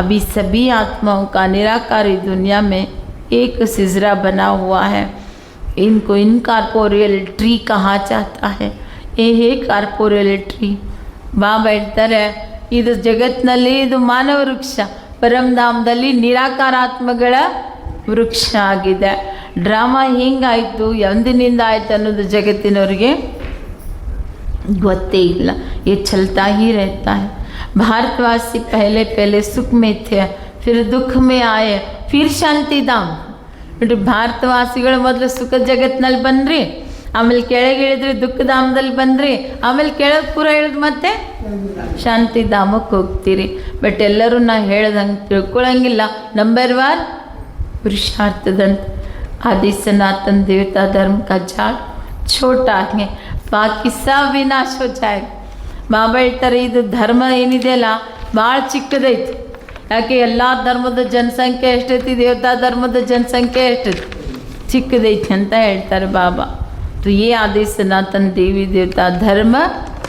अभी सभी आत्माओं का निराकारी दुनिया में एक सिजरा बना हुआ है. इनको इनकॉर्पोरियल ट्री कहा जाता है. ये है ಕಾರ್ಪೋರಿಯಲ್ ಟ್ರೀ. ಬಾಬಾ ಹೇಳ್ತಾರೆ ಇದು ಜಗತ್ತಿನಲ್ಲಿ ಇದು ಮಾನವ ವೃಕ್ಷ, ಪರಮಧಾಮದಲ್ಲಿ ನಿರಾಕಾರಾತ್ಮಗಳ ವೃಕ್ಷ ಆಗಿದೆ. ಡ್ರಾಮಾ ಹೆಂಗಾಯಿತು, ಎಂದಿನಿಂದ ಆಯಿತು ಅನ್ನೋದು ಜಗತ್ತಿನವ್ರಿಗೆ ಗೊತ್ತೇ ಇಲ್ಲ. ये चलता ही रहता है. भारतवासी पहले पहले सुख में थे, फिर दुख में आए, फिर शांति धाम. ನೋಡ್ರಿ, ಭಾರತವಾಸಿಗಳು ಮೊದಲು ಸುಖ ಜಗತ್ತಿನಲ್ಲಿ ಬಂದ್ರಿ, ಆಮೇಲೆ ಕೆಳಗೆ ಇಳಿದ್ರಿ, ದುಃಖಧಾಮದಲ್ಲಿ ಬಂದ್ರಿ, ಆಮೇಲೆ ಕೆಳಗೆ ಪೂರ ಇಳಿದು ಮತ್ತೆ ಶಾಂತಿಧಾಮಕ್ಕೆ ಹೋಗ್ತೀರಿ. ಬಟ್ ಎಲ್ಲರೂ ನಾ ಹೇಳ್ದಂಗೆ ತಿಳ್ಕೊಳಂಗಿಲ್ಲ. ನಂಬರ್ 1 पुरुषार्थदंत आदि सनातन देवता धर्म का झाड़ छोटा है, बाकी सब विनाश हो जाएगा. ಬಾಬಾ ಹೇಳ್ತಾರೆ ಇದು ಧರ್ಮ ಏನಿದೆಯಲ್ಲ ಭಾಳ ಚಿಕ್ಕದೈತಿ. ಯಾಕೆ ಎಲ್ಲ ಧರ್ಮದ ಜನಸಂಖ್ಯೆ ಎಷ್ಟೈತಿ, ದೇವತಾ ಧರ್ಮದ ಜನಸಂಖ್ಯೆ ಎಷ್ಟೈತಿ, ಚಿಕ್ಕದೈತಿ ಅಂತ ಹೇಳ್ತಾರೆ ಬಾಬಾ. तो ये आदि सनातन देवी देवता धर्म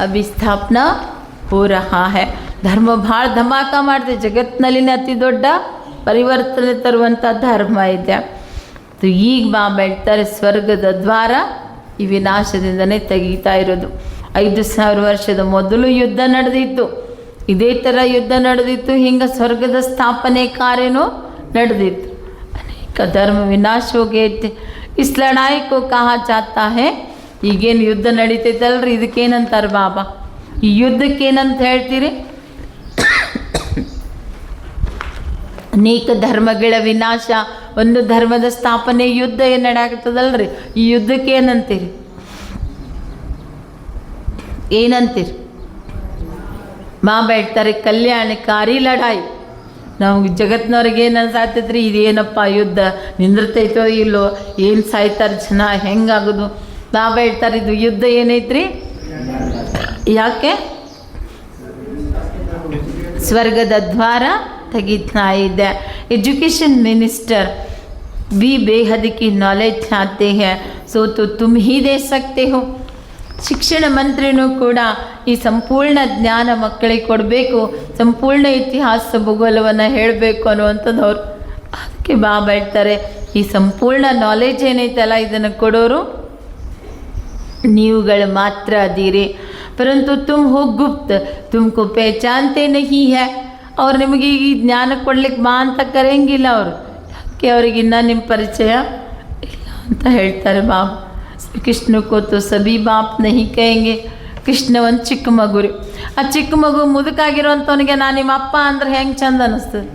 अभी स्थापना हो रहा है. ಧರ್ಮ ಭಾಳ ಧಮಾಕ ಮಾಡಿದೆ, ಜಗತ್ತಿನಲ್ಲಿನ ಅತಿ ದೊಡ್ಡ ಪರಿವರ್ತನೆ ತರುವಂಥ ಧರ್ಮ ಇದೆ. ಈಗ ಬಾಬಾ ಹೇಳ್ತಾರೆ ಸ್ವರ್ಗದ ದ್ವಾರ ಈ ವಿನಾಶದಿಂದನೇ ತೆಗೀತಾ ಇರೋದು. 5000 ವರ್ಷದ ಮೊದಲು ಯುದ್ಧ ನಡೆದಿತ್ತು, ಇದೇ ಥರ ಯುದ್ಧ ನಡೆದಿತ್ತು, ಹಿಂಗೆ ಸ್ವರ್ಗದ ಸ್ಥಾಪನೆ ಕಾರ್ಯನೂ ನಡೆದಿತ್ತು. ಅನೇಕ ಧರ್ಮ ವಿನಾಶ ಹೋಗೈತೆ. ಇಸ್ ಲಡಾಯಿ ಕೋ ಕಹಾ ಜಾತಾ ಹೇ. ಈಗೇನು ಯುದ್ಧ ನಡೀತೈತಲ್ರಿ, ಇದಕ್ಕೇನಂತಾರೆ ಬಾಬಾ, ಈ ಯುದ್ಧಕ್ಕೇನಂತ ಹೇಳ್ತೀರಿ? ಅನೇಕ ಧರ್ಮಗಳ ವಿನಾಶ, ಒಂದು ಧರ್ಮದ ಸ್ಥಾಪನೆ, ಯುದ್ಧ ಏನು ನಡೆಯಾಗ್ತದಲ್ರಿ, ಈ ಯುದ್ಧಕ್ಕೆ ಏನಂತೀರಿ? ಏನಂತೀರಿ? ಬಾಬಾ ಹೇಳ್ತಾರೆ ಕಲ್ಯಾಣಕಾರಿ ಲಡಾಯಿ. ನಮ್ಗೆ ಜಗತ್ತಿನವ್ರಿಗೆ ಏನು ಅನ್ಸಾತೈತ್ರಿ, ಇದೇನಪ್ಪ ಯುದ್ಧ ನಿಂದಿರ್ತೈತೋ ಇಲ್ಲೋ, ಏನು ಸಾಯ್ತಾರೆ ಜನ, ಹೆಂಗಾಗೋದು? ಬಾಬಾ ಹೇಳ್ತಾರೆ ಇದು ಯುದ್ಧ ಏನೈತ್ರಿ, ಯಾಕೆ ಸ್ವರ್ಗದ ದ್ವಾರ ತೆಗಿತಾ ಇದೆ. एजुकेशन मिनिस्टर भी बेहद की नॉलेज चाहते हैं, सो तो तुम ही दे सकते हो. ಶಿಕ್ಷಣ ಮಂತ್ರಿನೂ ಕೂಡ ಈ ಸಂಪೂರ್ಣ ಜ್ಞಾನ ಮಕ್ಕಳಿಗೆ ಕೊಡಬೇಕು, ಸಂಪೂರ್ಣ ಇತಿಹಾಸ ಭೂಗೋಳವನ್ನು ಹೇಳಬೇಕು ಅನ್ನುವಂಥದ್ದು ಅವ್ರು. ಅದಕ್ಕೆ ಬಾಬಾ ಹೇಳ್ತಾರೆ ಈ ಸಂಪೂರ್ಣ ನಾಲೆಜ್ ಏನೈತಲ್ಲ ಇದನ್ನು ಕೊಡೋರು ನೀವುಗಳು ಮಾತ್ರ ಅದೀರಿ. ಪರಂತು ತುಮ್ ಹೋ ಗುಪ್ತ, ತುಮಕು ಪಹಚಾನ್ತೆ ನಹಿ ಹೈ. ಅವ್ರು ನಿಮಗೆ ಈ ಜ್ಞಾನ ಕೊಡ್ಲಿಕ್ಕೆ ಬಾ ಅಂತ ಕರೆಯಂಗಿಲ್ಲ ಅವರು, ಯಾಕೆ ಅವ್ರಿಗೆ ಇನ್ನೂ ನಿಮ್ಮ ಪರಿಚಯ ಇಲ್ಲ ಅಂತ ಹೇಳ್ತಾರೆ ಬಾಬಾ. ಕೃಷ್ಣ ಕೋ ತೋ ಸಭಿ ಬಾಪ್ ನಹಿ ಕಹೆಂಗೆ. ಕೃಷ್ಣ ಒಂದು ಚಿಕ್ಕ ಮಗು ರೀ, ಆ ಚಿಕ್ಕ ಮಗು ಮುದುಕಾಗಿರೋಂಥವನಿಗೆ ನಾನು ನಿಮ್ಮ ಅಪ್ಪ ಅಂದ್ರೆ ಹೆಂಗೆ ಚಂದ ಅನ್ನಿಸ್ತದೆ?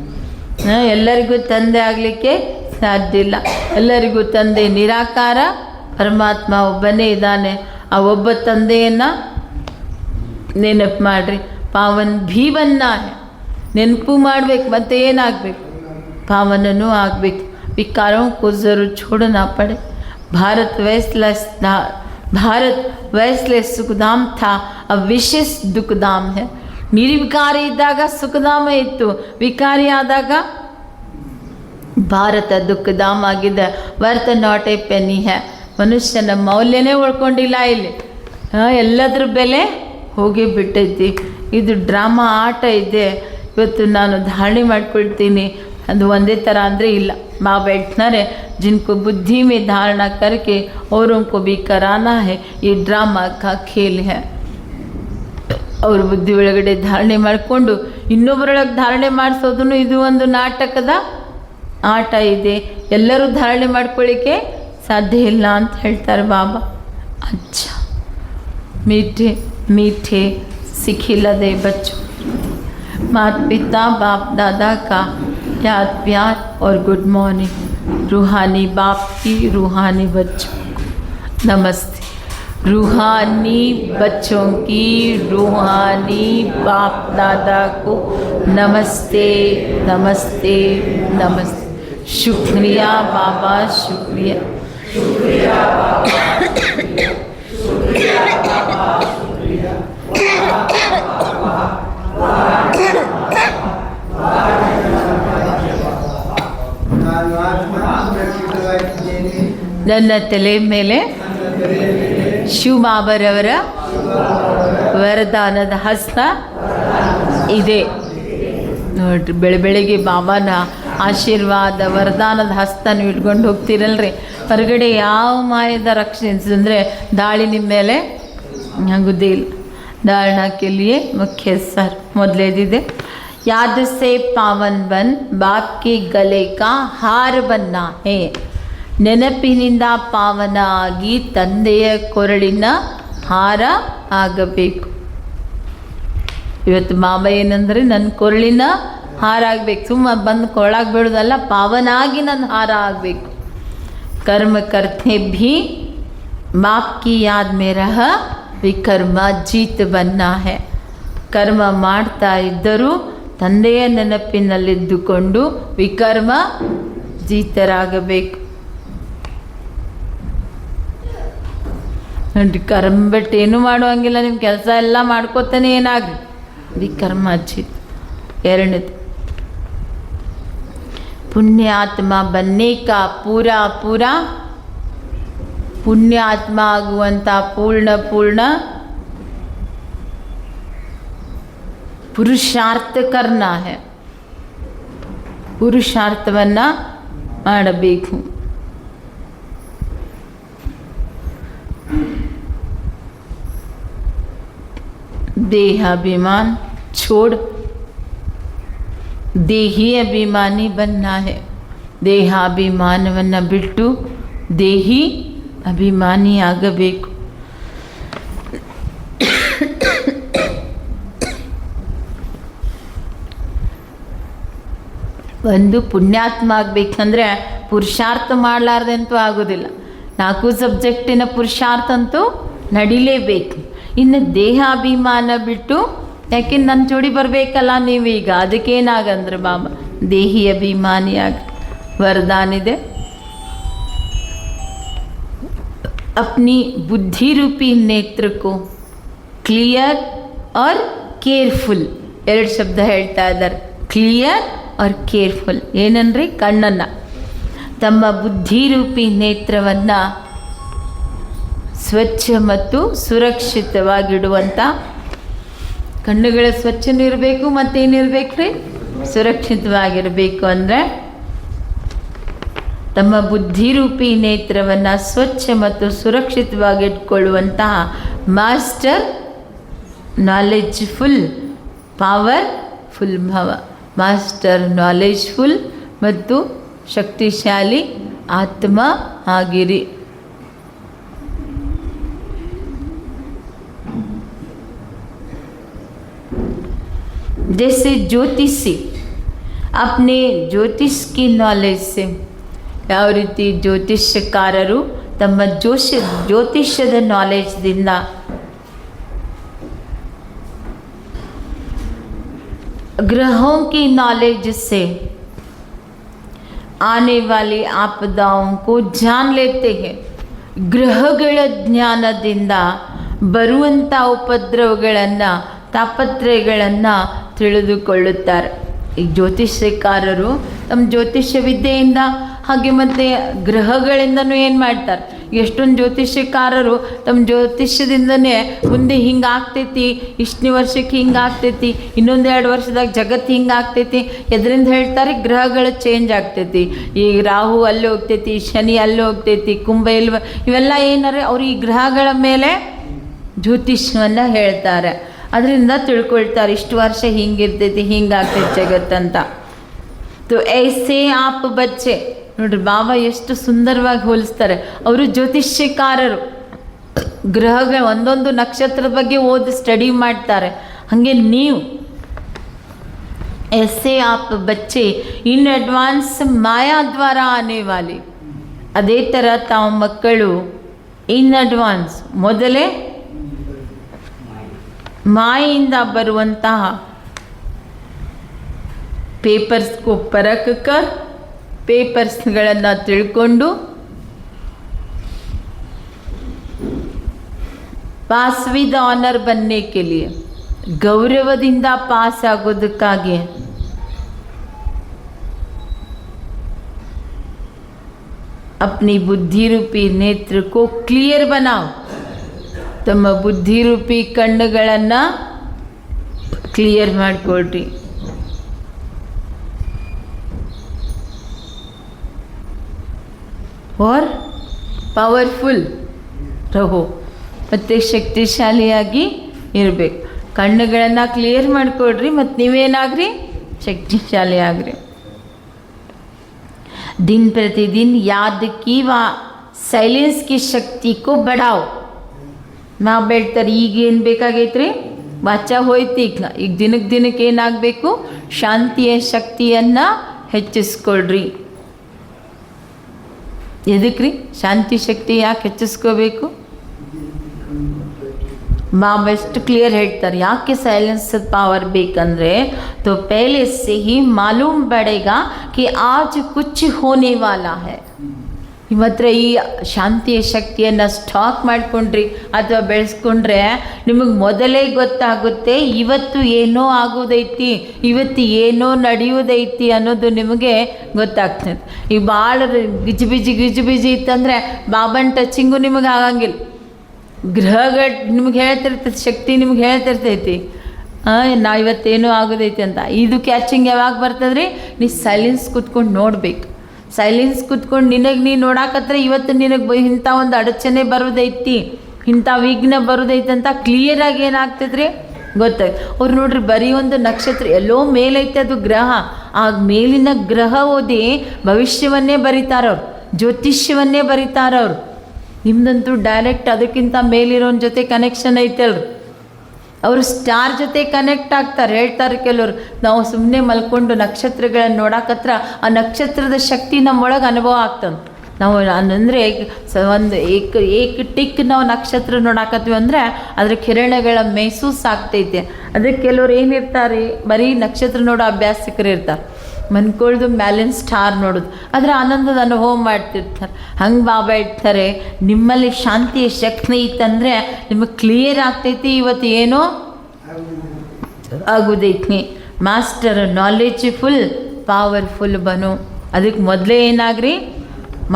ಎಲ್ಲರಿಗೂ ತಂದೆ ಆಗಲಿಕ್ಕೆ ಸಾಧ್ಯ ಇಲ್ಲ. ಎಲ್ಲರಿಗೂ ತಂದೆ ನಿರಾಕಾರ ಪರಮಾತ್ಮ ಒಬ್ಬನೇ ಇದ್ದಾನೆ. ಆ ಒಬ್ಬ ತಂದೆಯನ್ನು ನೆನಪು ಮಾಡಿರಿ. ಪಾವನ್ ಭೀ ಬನ್ನ ನೆನಪು ಮಾಡಬೇಕು, ಮತ್ತು ಏನಾಗಬೇಕು? ಪಾವನನೂ ಆಗಬೇಕು. ವಿಕಾರೋं को जरूर छोड़ना पड़े. भारत वैसले सुखधाम था, अब विशेष दुखधाम है. ನಿರ್ವಿಕಾರಿ ಇದ್ದಾಗ ಸುಖಧಾಮ ಇತ್ತು, ವಿಕಾರಿ ಆದಾಗ ಭಾರತ ದುಃಖಧಾಮ ಆಗಿದೆ. ವರ್ತ್ ನಾಟ್ ಎ ಪೆನಿ ಹ್ಯಾ. ಮನುಷ್ಯನ ಮೌಲ್ಯನೇ ಉಳ್ಕೊಂಡಿಲ್ಲ ಇಲ್ಲಿ, ಎಲ್ಲದ್ರ ಬೆಲೆ ಹೋಗಿ ಬಿಟ್ಟೈತಿ. ಇದು ಡ್ರಾಮಾ ಆಟ ಇದೆ. ಇವತ್ತು ನಾನು ಧಾರಣೆ ಮಾಡ್ಕೊಳ್ತೀನಿ, ಅದು ಒಂದೇ ಥರ ಅಂದರೆ ಇಲ್ಲ. ಬಾಬಾ ಹೇಳ್ತಾರೆ जिनको बुद्धि में धारणा करके औरों को भी कराना है, ये ड्रामा का खेल है. ಅವ್ರ ಬುದ್ಧಿ ಒಳಗಡೆ ಧಾರಣೆ ಮಾಡಿಕೊಂಡು ಇನ್ನೊಬ್ಬರೊಳಗೆ ಧಾರಣೆ ಮಾಡಿಸೋದನ್ನು ಇದು ಒಂದು ನಾಟಕದ ಆಟ ಇದೆ, ಎಲ್ಲರೂ ಧಾರಣೆ ಮಾಡ್ಕೊಳ್ಳಿಕ್ಕೆ ಸಾಧ್ಯ ಇಲ್ಲ ಅಂತ ಹೇಳ್ತಾರೆ ಬಾಬಾ. ಅಚ್ಚ मीठे मीठे सिखिलदे बच्चों, माता पिता बाप दादा का याद प्यार और गुड मॉर्निंग. रूहानी बाप की रूहानी बच्चों को नमस्ते. रूहानी बच्चों की रूहानी बाप दादा को नमस्ते नमस्ते नमस्ते. शुक्रिया बाबा, शुक्रिया शुक्रिया बाबा, शुक्रिया शुक्रिया बाबा, शुक्रिया ನನ್ನ ತಲೆ ಮೇಲೆ ಶಿವಬಾಬರವರ ವರದಾನದ ಹಸ್ತ ಇದೆ ನೋಡ್ರಿ. ಬೆಳಗ್ಗೆ ಬಾಬಾನ ಆಶೀರ್ವಾದ ವರದಾನದ ಹಸ್ತನ ಇಟ್ಕೊಂಡು ಹೋಗ್ತೀರಲ್ರಿ, ಹೊರಗಡೆ ಯಾವ ಮಾಯದ ರಕ್ಷಣೆ ಅಂದರೆ ದಾಳಿ ನಿಮ್ಮ ಮೇಲೆ ಆಗೋದೇ ಇಲ್ಲ. धारणा के लिए मुख्य सर ಮೊದಲೇದಿದೆ. याद से पावन बन बाप के गले का हार बनना है. ನೆನಪಿನಿಂದ ಪಾವನ ಆಗಿ ತಂದೆಯ ಕೊರಳಿನ ಹಾರ ಆಗಬೇಕು. ಇವತ್ತು ಬಾಬಾ ಏನಂದರೆ ನನ್ನ ಕೊರಳಿನ ಹಾರ ಆಗಬೇಕು. ಸುಮ್ಮ ಬಂದು ಕೊರಳಾಗಿ ಬೀಳೋದಲ್ಲ, ಪಾವನ ಆಗಿ ನನ್ನ ಹಾರ ಆಗಬೇಕು. कर्म करते भी बाप की याद में रह ವಿಕರ್ಮ ಜೀತ್ ಬನ್ನ ಹೇ. ಕರ್ಮ ಮಾಡ್ತಾ ಇದ್ದರೂ ತಂದೆಯ ನೆನಪಿನಲ್ಲಿದ್ದುಕೊಂಡು ವಿಕರ್ಮ ಜೀತರಾಗಬೇಕು. ನೋಡ್ರಿ, ಕರ್ಮ ಬಿಟ್ಟು ಏನೂ ಮಾಡುವಂಗಿಲ್ಲ, ನಿಮ್ಮ ಕೆಲಸ ಎಲ್ಲ ಮಾಡ್ಕೋತಾನೆ ಏನಾಗ್ರಿ ವಿಕರ್ಮ ಜೀತ್. ಎರಡನೇದು, ಪುಣ್ಯಾತ್ಮ ಬನ್ನೇ ಕಾ ಪೂರಾ ಪೂರಾ, ಪುಣ್ಯಾತ್ಮ ಆಗುವಂಥ ಪೂರ್ಣ ಪುರುಷಾರ್ಥ ಕರ್ನಾ ಹೇ. ಪುರುಷಾರ್ಥವನ್ನು ಮಾಡಬೇಕು. ದೇಹಾಭಿಮಾನ छोड़ ದೇಹಿ ಅಭಿಮಾನಿ ಬನ್ನ ಹೇ. ದೇಹಾಭಿಮಾನವನ್ನು ಬಿಟ್ಟು ದೇಹಿ ಅಭಿಮಾನಿ ಆಗಬೇಕು. ಒಂದು ಪುಣ್ಯಾತ್ಮ ಆಗಬೇಕಂದ್ರೆ ಪುರುಷಾರ್ಥ ಮಾಡಲಾರ್ದಂತೂ ಆಗೋದಿಲ್ಲ. 4 ಸಬ್ಜೆಕ್ಟಿನ ಪುರುಷಾರ್ಥ ಅಂತೂ ನಡಿಲೇಬೇಕು. ಇನ್ನು ದೇಹಾಭಿಮಾನ ಬಿಟ್ಟು, ಯಾಕೆ ನನ್ನ ಜೋಡಿ ಬರಬೇಕಲ್ಲ ನೀವೀಗ, ಅದಕ್ಕೇನಾಗಂದ್ರೆ ಬಾಬಾ ದೇಹಿ ಅಭಿಮಾನಿ ಆಗ ವರದಾನ ಇದೆ. अपनी बुद्धि रूपी नेत्र को क्लियर और केयरफुल, ಎರಡು ಶಬ್ದ ಹೇಳ್ತಾ ಇದ್ದಾರೆ. ಕ್ಲಿಯರ್ और ಕೇರ್ಫುಲ್ ಏನಂದ್ರೆ ಕಣ್ಣನ್ನು, ತಮ್ಮ ಬುದ್ಧಿರೂಪಿ ನೇತ್ರವನ್ನು ಸ್ವಚ್ಛ ಮತ್ತು ಸುರಕ್ಷಿತವಾಗಿಡುವಂಥ, ಕಣ್ಣುಗಳ ಸ್ವಚ್ಛನೂ ಇರಬೇಕು, ಮತ್ತೇನಿರಬೇಕು ರೀ ಸುರಕ್ಷಿತವಾಗಿರಬೇಕು. ಅಂದರೆ ತಮ್ಮ ಬುದ್ಧಿರೂಪಿ ನೇತ್ರವನ್ನು ಸ್ವಚ್ಛ ಮತ್ತು ಸುರಕ್ಷಿತವಾಗಿಟ್ಕೊಳ್ಳುವಂತಹ ಮಾಸ್ಟರ್ ನಾಲೆಜ್ಫುಲ್ ಪವರ್ಫುಲ್ ಭವ. ಮಾಸ್ಟರ್ ನಾಲೆಜ್ಫುಲ್ ಮತ್ತು ಶಕ್ತಿಶಾಲಿ ಆತ್ಮ ಆಗಿರಿ. जैसे ज्योतिषी अपने ज्योतिष की नॉलेज से, ಯಾವ ರೀತಿ ಜ್ಯೋತಿಷ್ಯಕಾರರು ತಮ್ಮ ಜ್ಯೋತಿಷ್ಯದ ನಾಲೆಜ್ದಿಂದ ग्रहों की नॉलेज से आने वाली आपदाओं को जान लेते हैं. ಗ್ರಹಗಳ ಜ್ಞಾನದಿಂದ ಬರುವಂಥ ಉಪದ್ರವಗಳನ್ನು, ತಾಪತ್ರಯಗಳನ್ನು ತಿಳಿದುಕೊಳ್ಳುತ್ತಾರೆ. ಈ ಜ್ಯೋತಿಷ್ಯಕಾರರು ತಮ್ಮ ಜ್ಯೋತಿಷ್ಯ ವಿದ್ಯೆಯಿಂದ ಹಾಗೆ ಮತ್ತು ಗ್ರಹಗಳಿಂದನೂ ಏನು ಮಾಡ್ತಾರೆ, ಎಷ್ಟೊಂದು ಜ್ಯೋತಿಷ್ಯಕಾರರು ತಮ್ಮ ಜ್ಯೋತಿಷ್ಯದಿಂದನೇ ಮುಂದೆ ಹಿಂಗೆ ಆಗ್ತೈತಿ, ಇಷ್ಟನೇ ವರ್ಷಕ್ಕೆ ಹಿಂಗೆ ಆಗ್ತೈತಿ, ಇನ್ನೊಂದು 2 ವರ್ಷದಾಗ ಜಗತ್ತು ಹಿಂಗೆ ಆಗ್ತೈತಿ, ಎದರಿಂದ ಹೇಳ್ತಾರೆ, ಗ್ರಹಗಳು ಚೇಂಜ್ ಆಗ್ತೈತಿ. ಈ ರಾಹು ಅಲ್ಲಿ ಹೋಗ್ತೈತಿ, ಶನಿ ಅಲ್ಲಿ ಹೋಗ್ತೈತಿ, ಕುಂಭ ಇಲ್ವ, ಇವೆಲ್ಲ ಏನಾರೆ ಅವ್ರು ಈ ಗ್ರಹಗಳ ಮೇಲೆ ಜ್ಯೋತಿಷ್ಯವನ್ನು ಹೇಳ್ತಾರೆ. ಅದರಿಂದ ತಿಳ್ಕೊಳ್ತಾರೆ ಇಷ್ಟು ವರ್ಷ ಹಿಂಗಿರ್ತೈತಿ, ಹಿಂಗಾಗ್ತೈತಿ ಜಗತ್ತಂತ. तो ऐसे आप बच्चे ನೋಡ್ರಿ ಬಾಬಾ ಎಷ್ಟು ಸುಂದರವಾಗಿ ಹೋಲಿಸ್ತಾರೆ. ಅವರು ಜ್ಯೋತಿಷ್ಯಕಾರರು, ಗ್ರಹಗಳ ಒಂದೊಂದು ನಕ್ಷತ್ರದ ಬಗ್ಗೆ ಸ್ಟಡಿ ಮಾಡ್ತಾರೆ. ಹಾಗೆ ನೀವು ऐसे आप बच्चे इन एडवांस माया द्वारा आने वाले, ಅದೇ ಥರ ತಾವು ಮಕ್ಕಳು ಇನ್ ಅಡ್ವಾನ್ಸ್ ಮೊದಲೇ ಮಾಯಿಂದ ಬರುವಂತಹ ಪೇಪರ್ಸ್ಗೂ ಪರಕ ಪೇಪರ್ಸ್ಗಳನ್ನು ತಿಳ್ಕೊಂಡು ಪಾಸ್ ವಿದ್ ಆನರ್ बनने के लिए, ಗೌರವದಿಂದ ಪಾಸ್ ಆಗೋದಕ್ಕಾಗಿ अपनी बुद्धि रूपी नेत्र को क्लियर बनाओ. ತಮ್ಮ ಬುದ್ಧಿ ರೂಪಿ ಕಣ್ಣುಗಳನ್ನು ಕ್ಲಿಯರ್ ಮಾಡಿಕೊಳ್ರಿ. और ಪವರ್ಫುಲ್ ರಹೋ, ಮತ್ತು ಶಕ್ತಿಶಾಲಿಯಾಗಿ ಇರಬೇಕು. ಕಣ್ಣುಗಳನ್ನು ಕ್ಲಿಯರ್ ಮಾಡಿಕೊಡ್ರಿ, ಮತ್ತು ನೀವೇನಾಗ್ರಿ ಶಕ್ತಿಶಾಲಿ ಆಗ್ರಿ. दिन प्रतिदिन याद की व ಸೈಲೆನ್ಸ್ की ಶಕ್ತಿ को बढ़ाओ. ನಾವು ಹೇಳ್ತಾರೆ ಈಗೇನು ಬೇಕಾಗೈತ್ರಿ, ವಾಚ ಹೋಯ್ತು, ಈಗ ದಿನಕ್ಕೆ ದಿನಕ್ಕೆ ಏನಾಗಬೇಕು, ಶಾಂತಿಯ ಶಕ್ತಿಯನ್ನು ಹೆಚ್ಚಿಸ್ಕೊಳ್ರಿ. ಎದಕ್ಕೆ ರೀ ಶಾಂತಿ ಶಕ್ತಿ ಯಾಕೆ ಹೆಚ್ಚಿಸ್ಕೋಬೇಕು? बाबा ಎಷ್ಟು ಕ್ಲಿಯರ್ ಹೇಳ್ತಾರೆ ಯಾಕೆ ಸೈಲೆನ್ಸ್ पावर ಬೇಕಂದ್ರೆ, तो पहले से ही मालूम पड़ेगा कि आज कुछ होने वाला है. ನಿಮ್ಮ ಹತ್ರ ಈ ಶಾಂತಿಯ ಶಕ್ತಿಯನ್ನು ಸ್ಟಾಕ್ ಮಾಡಿಕೊಂಡ್ರಿ ಅಥವಾ ಬೆಳೆಸ್ಕೊಂಡ್ರೆ ನಿಮಗೆ ಮೊದಲೇ ಗೊತ್ತಾಗುತ್ತೆ ಇವತ್ತು ಏನೋ ಆಗೋದೈತಿ, ಇವತ್ತು ಏನೋ ನಡೆಯೋದೈತಿ ಅನ್ನೋದು ನಿಮಗೆ ಗೊತ್ತಾಗ್ತದೆ. ಈಗ ಭಾಳ ಗಿಜಿ ಇತ್ತಂದರೆ ಬಾಬನ್ ಟಚಿಂಗು ನಿಮಗೆ ಆಗಂಗಿಲ್ಲ. ಗ್ರಹಗಳು ನಿಮ್ಗೆ ಹೇಳ್ತಿರ್ತೈತಿ, ಶಕ್ತಿ ನಿಮ್ಗೆ ಹೇಳ್ತಿರ್ತೈತಿ ನಾ ಇವತ್ತೇನೋ ಆಗೋದೈತಿ ಅಂತ. ಇದು ಕ್ಯಾಚಿಂಗ್ ಯಾವಾಗ ಬರ್ತದ್ರಿ? ನೀ ಸೈಲೆನ್ಸ್ ಕೂತ್ಕೊಂಡು ನೋಡ್ಬೇಕು. ಸೈಲೆನ್ಸ್ ಕೂತ್ಕೊಂಡು ನಿನಗೆ ನೀ ನೋಡಾಕತ್ರೆ ಇವತ್ತು ನಿನಗೆ ಇಂಥ ಒಂದು ಅಡಚಣೆ ಬರೋದೈತಿ, ಇಂಥ ವಿಘ್ನ ಬರೋದೈತಿ ಅಂತ ಕ್ಲಿಯರಾಗಿ ಏನಾಗ್ತದ್ರಿ ಗೊತ್ತಾಯ್ತು. ಅವ್ರು ನೋಡ್ರಿ ಬರೀ ಒಂದು ನಕ್ಷತ್ರ ಎಲ್ಲೋ ಮೇಲೈತೆ, ಅದು ಗ್ರಹ. ಆ ಮೇಲಿನ ಗ್ರಹ ಓದಿ ಭವಿಷ್ಯವನ್ನೇ ಬರೀತಾರವ್ರು, ಜ್ಯೋತಿಷ್ಯವನ್ನೇ ಬರೀತಾರವ್ರು. ನಿಮ್ದಂತೂ ಡೈರೆಕ್ಟ್ ಅದಕ್ಕಿಂತ ಮೇಲಿರೋನ ಜೊತೆ ಕನೆಕ್ಷನ್ ಐತಲ್ರಿ, ಅವರು ಸ್ಟಾರ್ ಜೊತೆ ಕನೆಕ್ಟ್ ಆಗ್ತಾರೆ. ಹೇಳ್ತಾರೆ ಕೆಲವರು, ನಾವು ಸುಮ್ಮನೆ ಮಲ್ಕೊಂಡು ನಕ್ಷತ್ರಗಳನ್ನು ನೋಡಾಕತ್ರ ಆ ನಕ್ಷತ್ರದ ಶಕ್ತಿ ನಮ್ಮೊಳಗೆ ಅನುಭವ ಆಗ್ತದೆ. ನಾವು ಅಂದರೆ ಒಂದು ಏಕ ಟಿಕ್ ನಾವು ನಕ್ಷತ್ರ ನೋಡಾಕತ್ತೀವಿ ಅಂದರೆ ಅದರ ಕಿರಣಗಳ ಮೆಹಸೂಸ್ ಆಗ್ತೈತೆ. ಅದಕ್ಕೆ ಕೆಲವ್ರು ಏನಿರ್ತಾರೆ, ಬರೀ ನಕ್ಷತ್ರ ನೋಡೋ ಅಭ್ಯಾಸಕರು ಇರ್ತಾರೆ, ಮನ್ಕೊಳ್ದು ಮ್ಯಾಲಿನ ಸ್ಟಾರ್ ನೋಡೋದು, ಅದರ ಆನಂದದ ಅನುಭವ ಮಾಡ್ತಿರ್ತಾರೆ. ಹಂಗೆ ಬಾಬಾ ಹೇಳ್ತಾರೆ, ನಿಮ್ಮಲ್ಲಿ ಶಾಂತಿಯ ಶಕ್ತಿ ಇತ್ತಂದರೆ ನಿಮಗೆ ಕ್ಲಿಯರ್ ಆಗ್ತೈತಿ ಇವತ್ತು ಏನೋ ಆಗೋದೈತಿ. ಮಾಸ್ಟರ್ ನಾಲೆಜ್ಫುಲ್ ಪವರ್ಫುಲ್ ಬನು. ಅದಕ್ಕೆ ಮೊದಲೇ ಏನಾಗ್ರಿ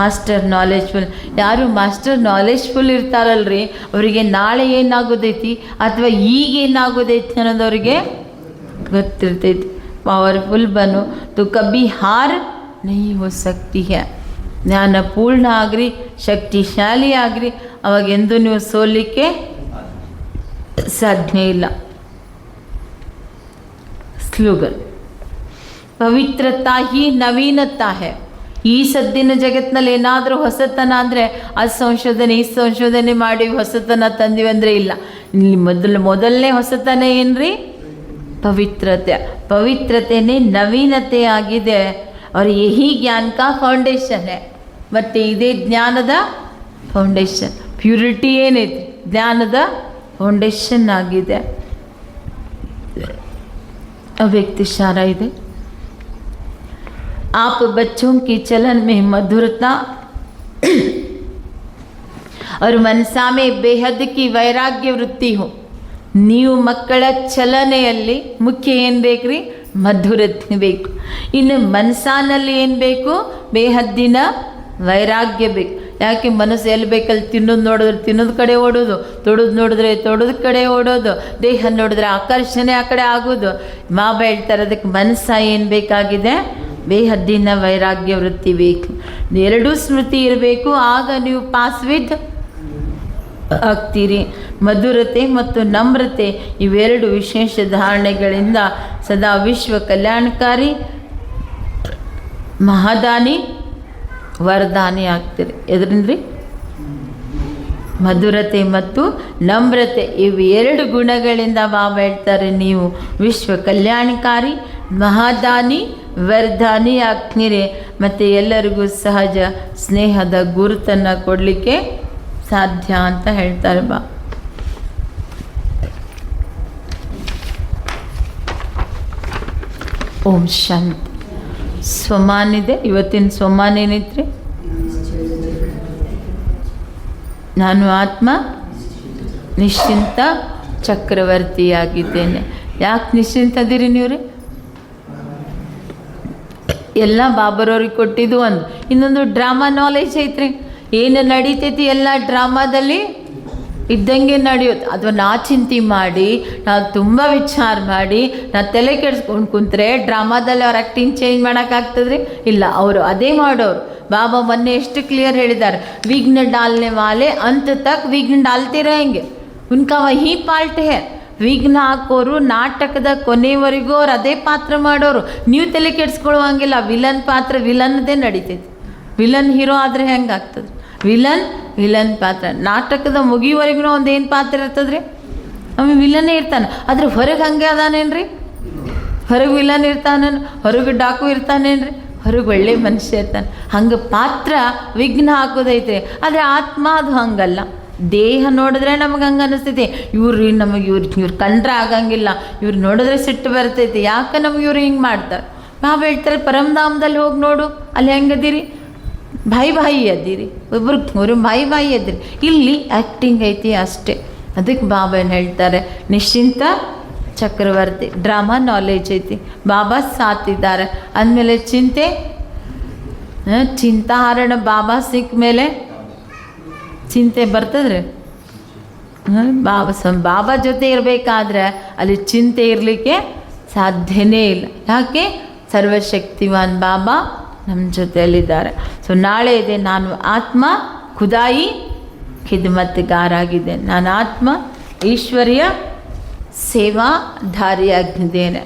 ಮಾಸ್ಟರ್ ನಾಲೆಜ್ಫುಲ್. ಯಾರು ಮಾಸ್ಟರ್ ನಾಲೆಜ್ಫುಲ್ ಇರ್ತಾರಲ್ರಿ ಅವರಿಗೆ ನಾಳೆ ಏನಾಗೋದೈತಿ ಅಥವಾ ಈಗ ಏನಾಗೋದೈತಿ ಅನ್ನೋದವ್ರಿಗೆ ಗೊತ್ತಿರ್ತೈತಿ. पावरफुल बनो तो कभी हार नहीं हो सकती है. ಜ್ಞಾನಪೂರ್ಣ ಆಗ್ರಿ, ಶಕ್ತಿಶಾಲಿ ಆಗ್ರಿ, ಅವಾಗೆಂದು ನೀವು ಸೋಲಿಕ್ಕೆ ಸಾಧ್ಯ ಇಲ್ಲ. ಸ್ಲೋಗನ್ ಪವಿತ್ರತಾ ಹಿ ನವೀನತಾ ಹೈ. ಈ ಸದ್ದಿನ ಜಗತ್ತಿನಲ್ಲಿ ಏನಾದರೂ ಹೊಸತನ ಅಂದರೆ ಅದು ಸಂಶೋಧನೆ ಈ ಸಂಶೋಧನೆ ಮಾಡಿ ಹೊಸತನ ತಂದಿವಿ ಅಂದರೆ ಇಲ್ಲ. ಇಲ್ಲಿ ಮೊದಲನೇ ಹೊಸತನ ಏನ್ರಿ? ಪವಿತ್ರತೆ. ಪವಿತ್ರತೆನೇ ನವೀನತೆ ಆಗಿದೆ. और यही ज्ञान का ಫೌಂಡೇಶನ್ है. ಮತ್ತು ಇದೇ ಜ್ಞಾನದ ಫೌಂಡೇಶನ್. ಪ್ಯೂರಿಟಿ ಏನೈತಿ ಜ್ಞಾನದ ಫೌಂಡೇಶನ್ ಆಗಿದೆ. ಅವ್ಯಕ್ತ ಇಶಾರ ಇದೆ. आप बच्चों की चलन में मधुरता और मनसा में बेहद की वैराग्य वृत्ति हो. ನೀವು ಮಕ್ಕಳ ಚಲನೆಯಲ್ಲಿ ಮುಖ್ಯ ಏನು ಬೇಕ್ರಿ? ಮಧುರತೆ ಬೇಕು. ಇನ್ನು ಮನಸ್ಸಿನಲ್ಲಿ ಏನು ಬೇಕು? ಬೇಹದ್ದಿನ ವೈರಾಗ್ಯ ಬೇಕು. ಯಾಕೆ ಮನಸ್ಸು ಎಲ್ಲಿ ಬೇಕಲ್ಲಿ ತಿನ್ನೋದು ನೋಡಿದ್ರೆ ತಿನ್ನೋದು ಕಡೆ ಓಡೋದು, ತೊಡೋದು ನೋಡಿದ್ರೆ ತೊಡೋದು ಕಡೆ ಓಡೋದು, ದೇಹ ನೋಡಿದ್ರೆ ಆಕರ್ಷಣೆ ಆ ಕಡೆ ಆಗೋದು. ಬಾಬಾ ಹೇಳ್ತಾರೆ ಅದಕ್ಕೆ ಮನಸ್ಸು ಏನು ಬೇಕಾಗಿದೆ? ಬೇಹದ್ದಿನ ವೈರಾಗ್ಯ ವೃತ್ತಿ ಬೇಕು. ಎರಡೂ ಸ್ಮೃತಿ ಇರಬೇಕು, ಆಗ ನೀವು ಪಾಸ್ ವಿತ್ ಆಗ್ತೀರಿ. ಮಧುರತೆ ಮತ್ತು ನಮ್ರತೆ ಇವೆರಡು ವಿಶೇಷ ಧಾರಣೆಗಳಿಂದ ಸದಾ ವಿಶ್ವ ಕಲ್ಯಾಣಕಾರಿ ಮಹಾದಾನಿ ವರದಾನಿ ಆಗ್ತೀರಿ. ಎದ್ರಿಂದ್ರಿ? ಮಧುರತೆ ಮತ್ತು ನಮ್ರತೆ, ಇವು 2 ಗುಣಗಳಿಂದ ಬಾಬಾ ಹೇಳ್ತಾರೆ ನೀವು ವಿಶ್ವ ಕಲ್ಯಾಣಕಾರಿ, ಮಹಾದಾನಿ, ವರದಾನಿ ಆಗ್ತೀರಿ. ಮತ್ತು ಎಲ್ಲರಿಗೂ ಸಹಜ ಸ್ನೇಹದ ಗುರುತನ್ನು ಕೊಡಲಿಕ್ಕೆ ಸಾಧ್ಯ ಅಂತ ಹೇಳ್ತಾರೆ ಬಾ. ಓಂ ಶಾಂತಿ. ಸ್ವಮಾನ್ ಇದೆ. ಇವತ್ತಿನ ಸ್ವಮಾನ್ ಏನೈತ್ರಿ? ನಾನು ಆತ್ಮ ನಿಶ್ಚಿಂತ ಚಕ್ರವರ್ತಿಯಾಗಿದ್ದೇನೆ. ಯಾಕೆ ನಿಶ್ಚಿಂತದಿರಿ ನೀವ್ರಿ? ಎಲ್ಲ ಬಾಬರವ್ರಿಗೆ ಕೊಟ್ಟಿದ್ದು ಒಂದು. ಇನ್ನೊಂದು ಡ್ರಾಮಾ ನಾಲೆಜ್ ಐತ್ರಿ. ಏನು ನಡೀತೈತಿ ಎಲ್ಲ ಡ್ರಾಮಾದಲ್ಲಿ ಇದ್ದಂಗೆ ನಡೆಯೋದು. ಅಥವಾ ನಾ ಚಿಂತೆ ಮಾಡಿ, ನಾವು ತುಂಬ ವಿಚಾರ ಮಾಡಿ, ನಾ ತಲೆ ಕೆಡಿಸ್ಕೊಂಡು ಕುಂತ್ರೆ ಡ್ರಾಮಾದಲ್ಲಿ ಅವ್ರು ಆ್ಯಕ್ಟಿಂಗ್ ಚೇಂಜ್ ಮಾಡೋಕ್ಕಾಗ್ತದ್ರಿ? ಇಲ್ಲ, ಅವರು ಅದೇ ಮಾಡೋರು. ಬಾಬಾ ಮೊನ್ನೆ ಎಷ್ಟು ಕ್ಲಿಯರ್ ಹೇಳಿದ್ದಾರೆ, ವಿಘ್ನ ಡಾಲ್ನೆ ವಾಲೆ ಅಂತ ತಕ್ ವಿಘ್ನ ಡಾಲ್ತೆ रहेंगे, उनका वही ಪಾರ್ಟ್ है. ವಿಘ್ನ ಹಾಕೋರು ನಾಟಕದ ಕೊನೆವರೆಗೂ ಅವ್ರು ಅದೇ ಪಾತ್ರ ಮಾಡೋರು. ನೀವು ತಲೆ ಕೆಡಿಸ್ಕೊಳ್ಳುವಂಗಿಲ್ಲ. ವಿಲನ್ ಪಾತ್ರ ವಿಲನ್ದೇ ನಡೀತೈತಿ. ವಿಲನ್ ಹೀರೋ ಆದರೆ ಹೆಂಗೆ ಆಗ್ತದೆ? ವಿಲನ್ ಪಾತ್ರ ನಾಟಕದ ಮುಗಿಯುವರೆಗೂ ಒಂದು ಏನು ಪಾತ್ರ ಇರ್ತದೆ ರೀ? ಆಮೇಲೆ ವಿಲನ್ನೇ ಇರ್ತಾನೆ. ಆದರೆ ಹೊರಗೆ ಹಂಗೆ ಅದಾನೇನ್ರಿ? ಹೊರಗೆ ವಿಲನ್ ಇರ್ತಾನೆ, ಹೊರಗೆ ಡಾಕು ಇರ್ತಾನೇನ್ರಿ? ಹೊರಗೆ ಒಳ್ಳೆ ಮನುಷ್ಯ ಇರ್ತಾನೆ. ಹಂಗೆ ಪಾತ್ರ ವಿಘ್ನ ಹಾಕೋದೈತೆ. ಆದರೆ ಆತ್ಮ ಅದು ಹಂಗಲ್ಲ. ದೇಹ ನೋಡಿದ್ರೆ ನಮಗೆ ಹಂಗೆ ಅನಿಸ್ತೈತಿ, ನಮಗೆ ಇವ್ರು ಕಂಡ್ರೆ ಆಗಂಗಿಲ್ಲ, ಇವ್ರು ನೋಡಿದ್ರೆ ಸಿಟ್ಟು ಬರ್ತೈತಿ. ಯಾಕೆ ನಮಗೆ ಇವ್ರು ಹಿಂಗೆ ಮಾಡ್ತಾರೆ? ನಾವು ಹೇಳ್ತಾರೆ ಪರಮಧಾಮದಲ್ಲಿ ಹೋಗಿ ನೋಡು, ಅಲ್ಲಿ ಹೆಂಗದಿರಿ? ಭಾಯಿ ಅದ್ದೀರಿ, ಒಬ್ರು ಭಾಯಿ ಅದ್ದೀರಿ. ಇಲ್ಲಿ ಆ್ಯಕ್ಟಿಂಗ್ ಐತಿ ಅಷ್ಟೇ. ಅದಕ್ಕೆ ಬಾಬಾ ಏನು ಹೇಳ್ತಾರೆ, ನಿಶ್ಚಿಂತ ಚಕ್ರವರ್ತಿ. ಡ್ರಾಮಾ ನಾಲೆಜ್ ಐತಿ, ಬಾಬಾ ಸಾತಿದ್ದಾರೆ ಅಂದಮೇಲೆ ಚಿಂತಾಹರಣ ಬಾಬಾ ಸಿಕ್ಕ ಮೇಲೆ ಚಿಂತೆ ಬರ್ತದ್ರಿ. ಬಾಬಾ ಜೊತೆ ಇರಬೇಕಾದ್ರೆ ಅಲ್ಲಿ ಚಿಂತೆ ಇರಲಿಕ್ಕೆ ಸಾಧ್ಯನೇ ಇಲ್ಲ. ಯಾಕೆ? ಸರ್ವಶಕ್ತಿವಾನ್ ಬಾಬಾ ನಮ್ಮ ಜೊತೆಯಲ್ಲಿದ್ದಾರೆ. ಸೊ ನಾಳೆ ಇದೆ, ನಾನು ಆತ್ಮ ಖುದಾಯಿ ಖಿದ್ಮತ್ಗಾರಾಗಿದ್ದೇನೆ. ನಾನು ಆತ್ಮ ಈಶ್ವರ್ಯ ಸೇವಾಧಾರಿಯಾಗಿದ್ದೇನೆ.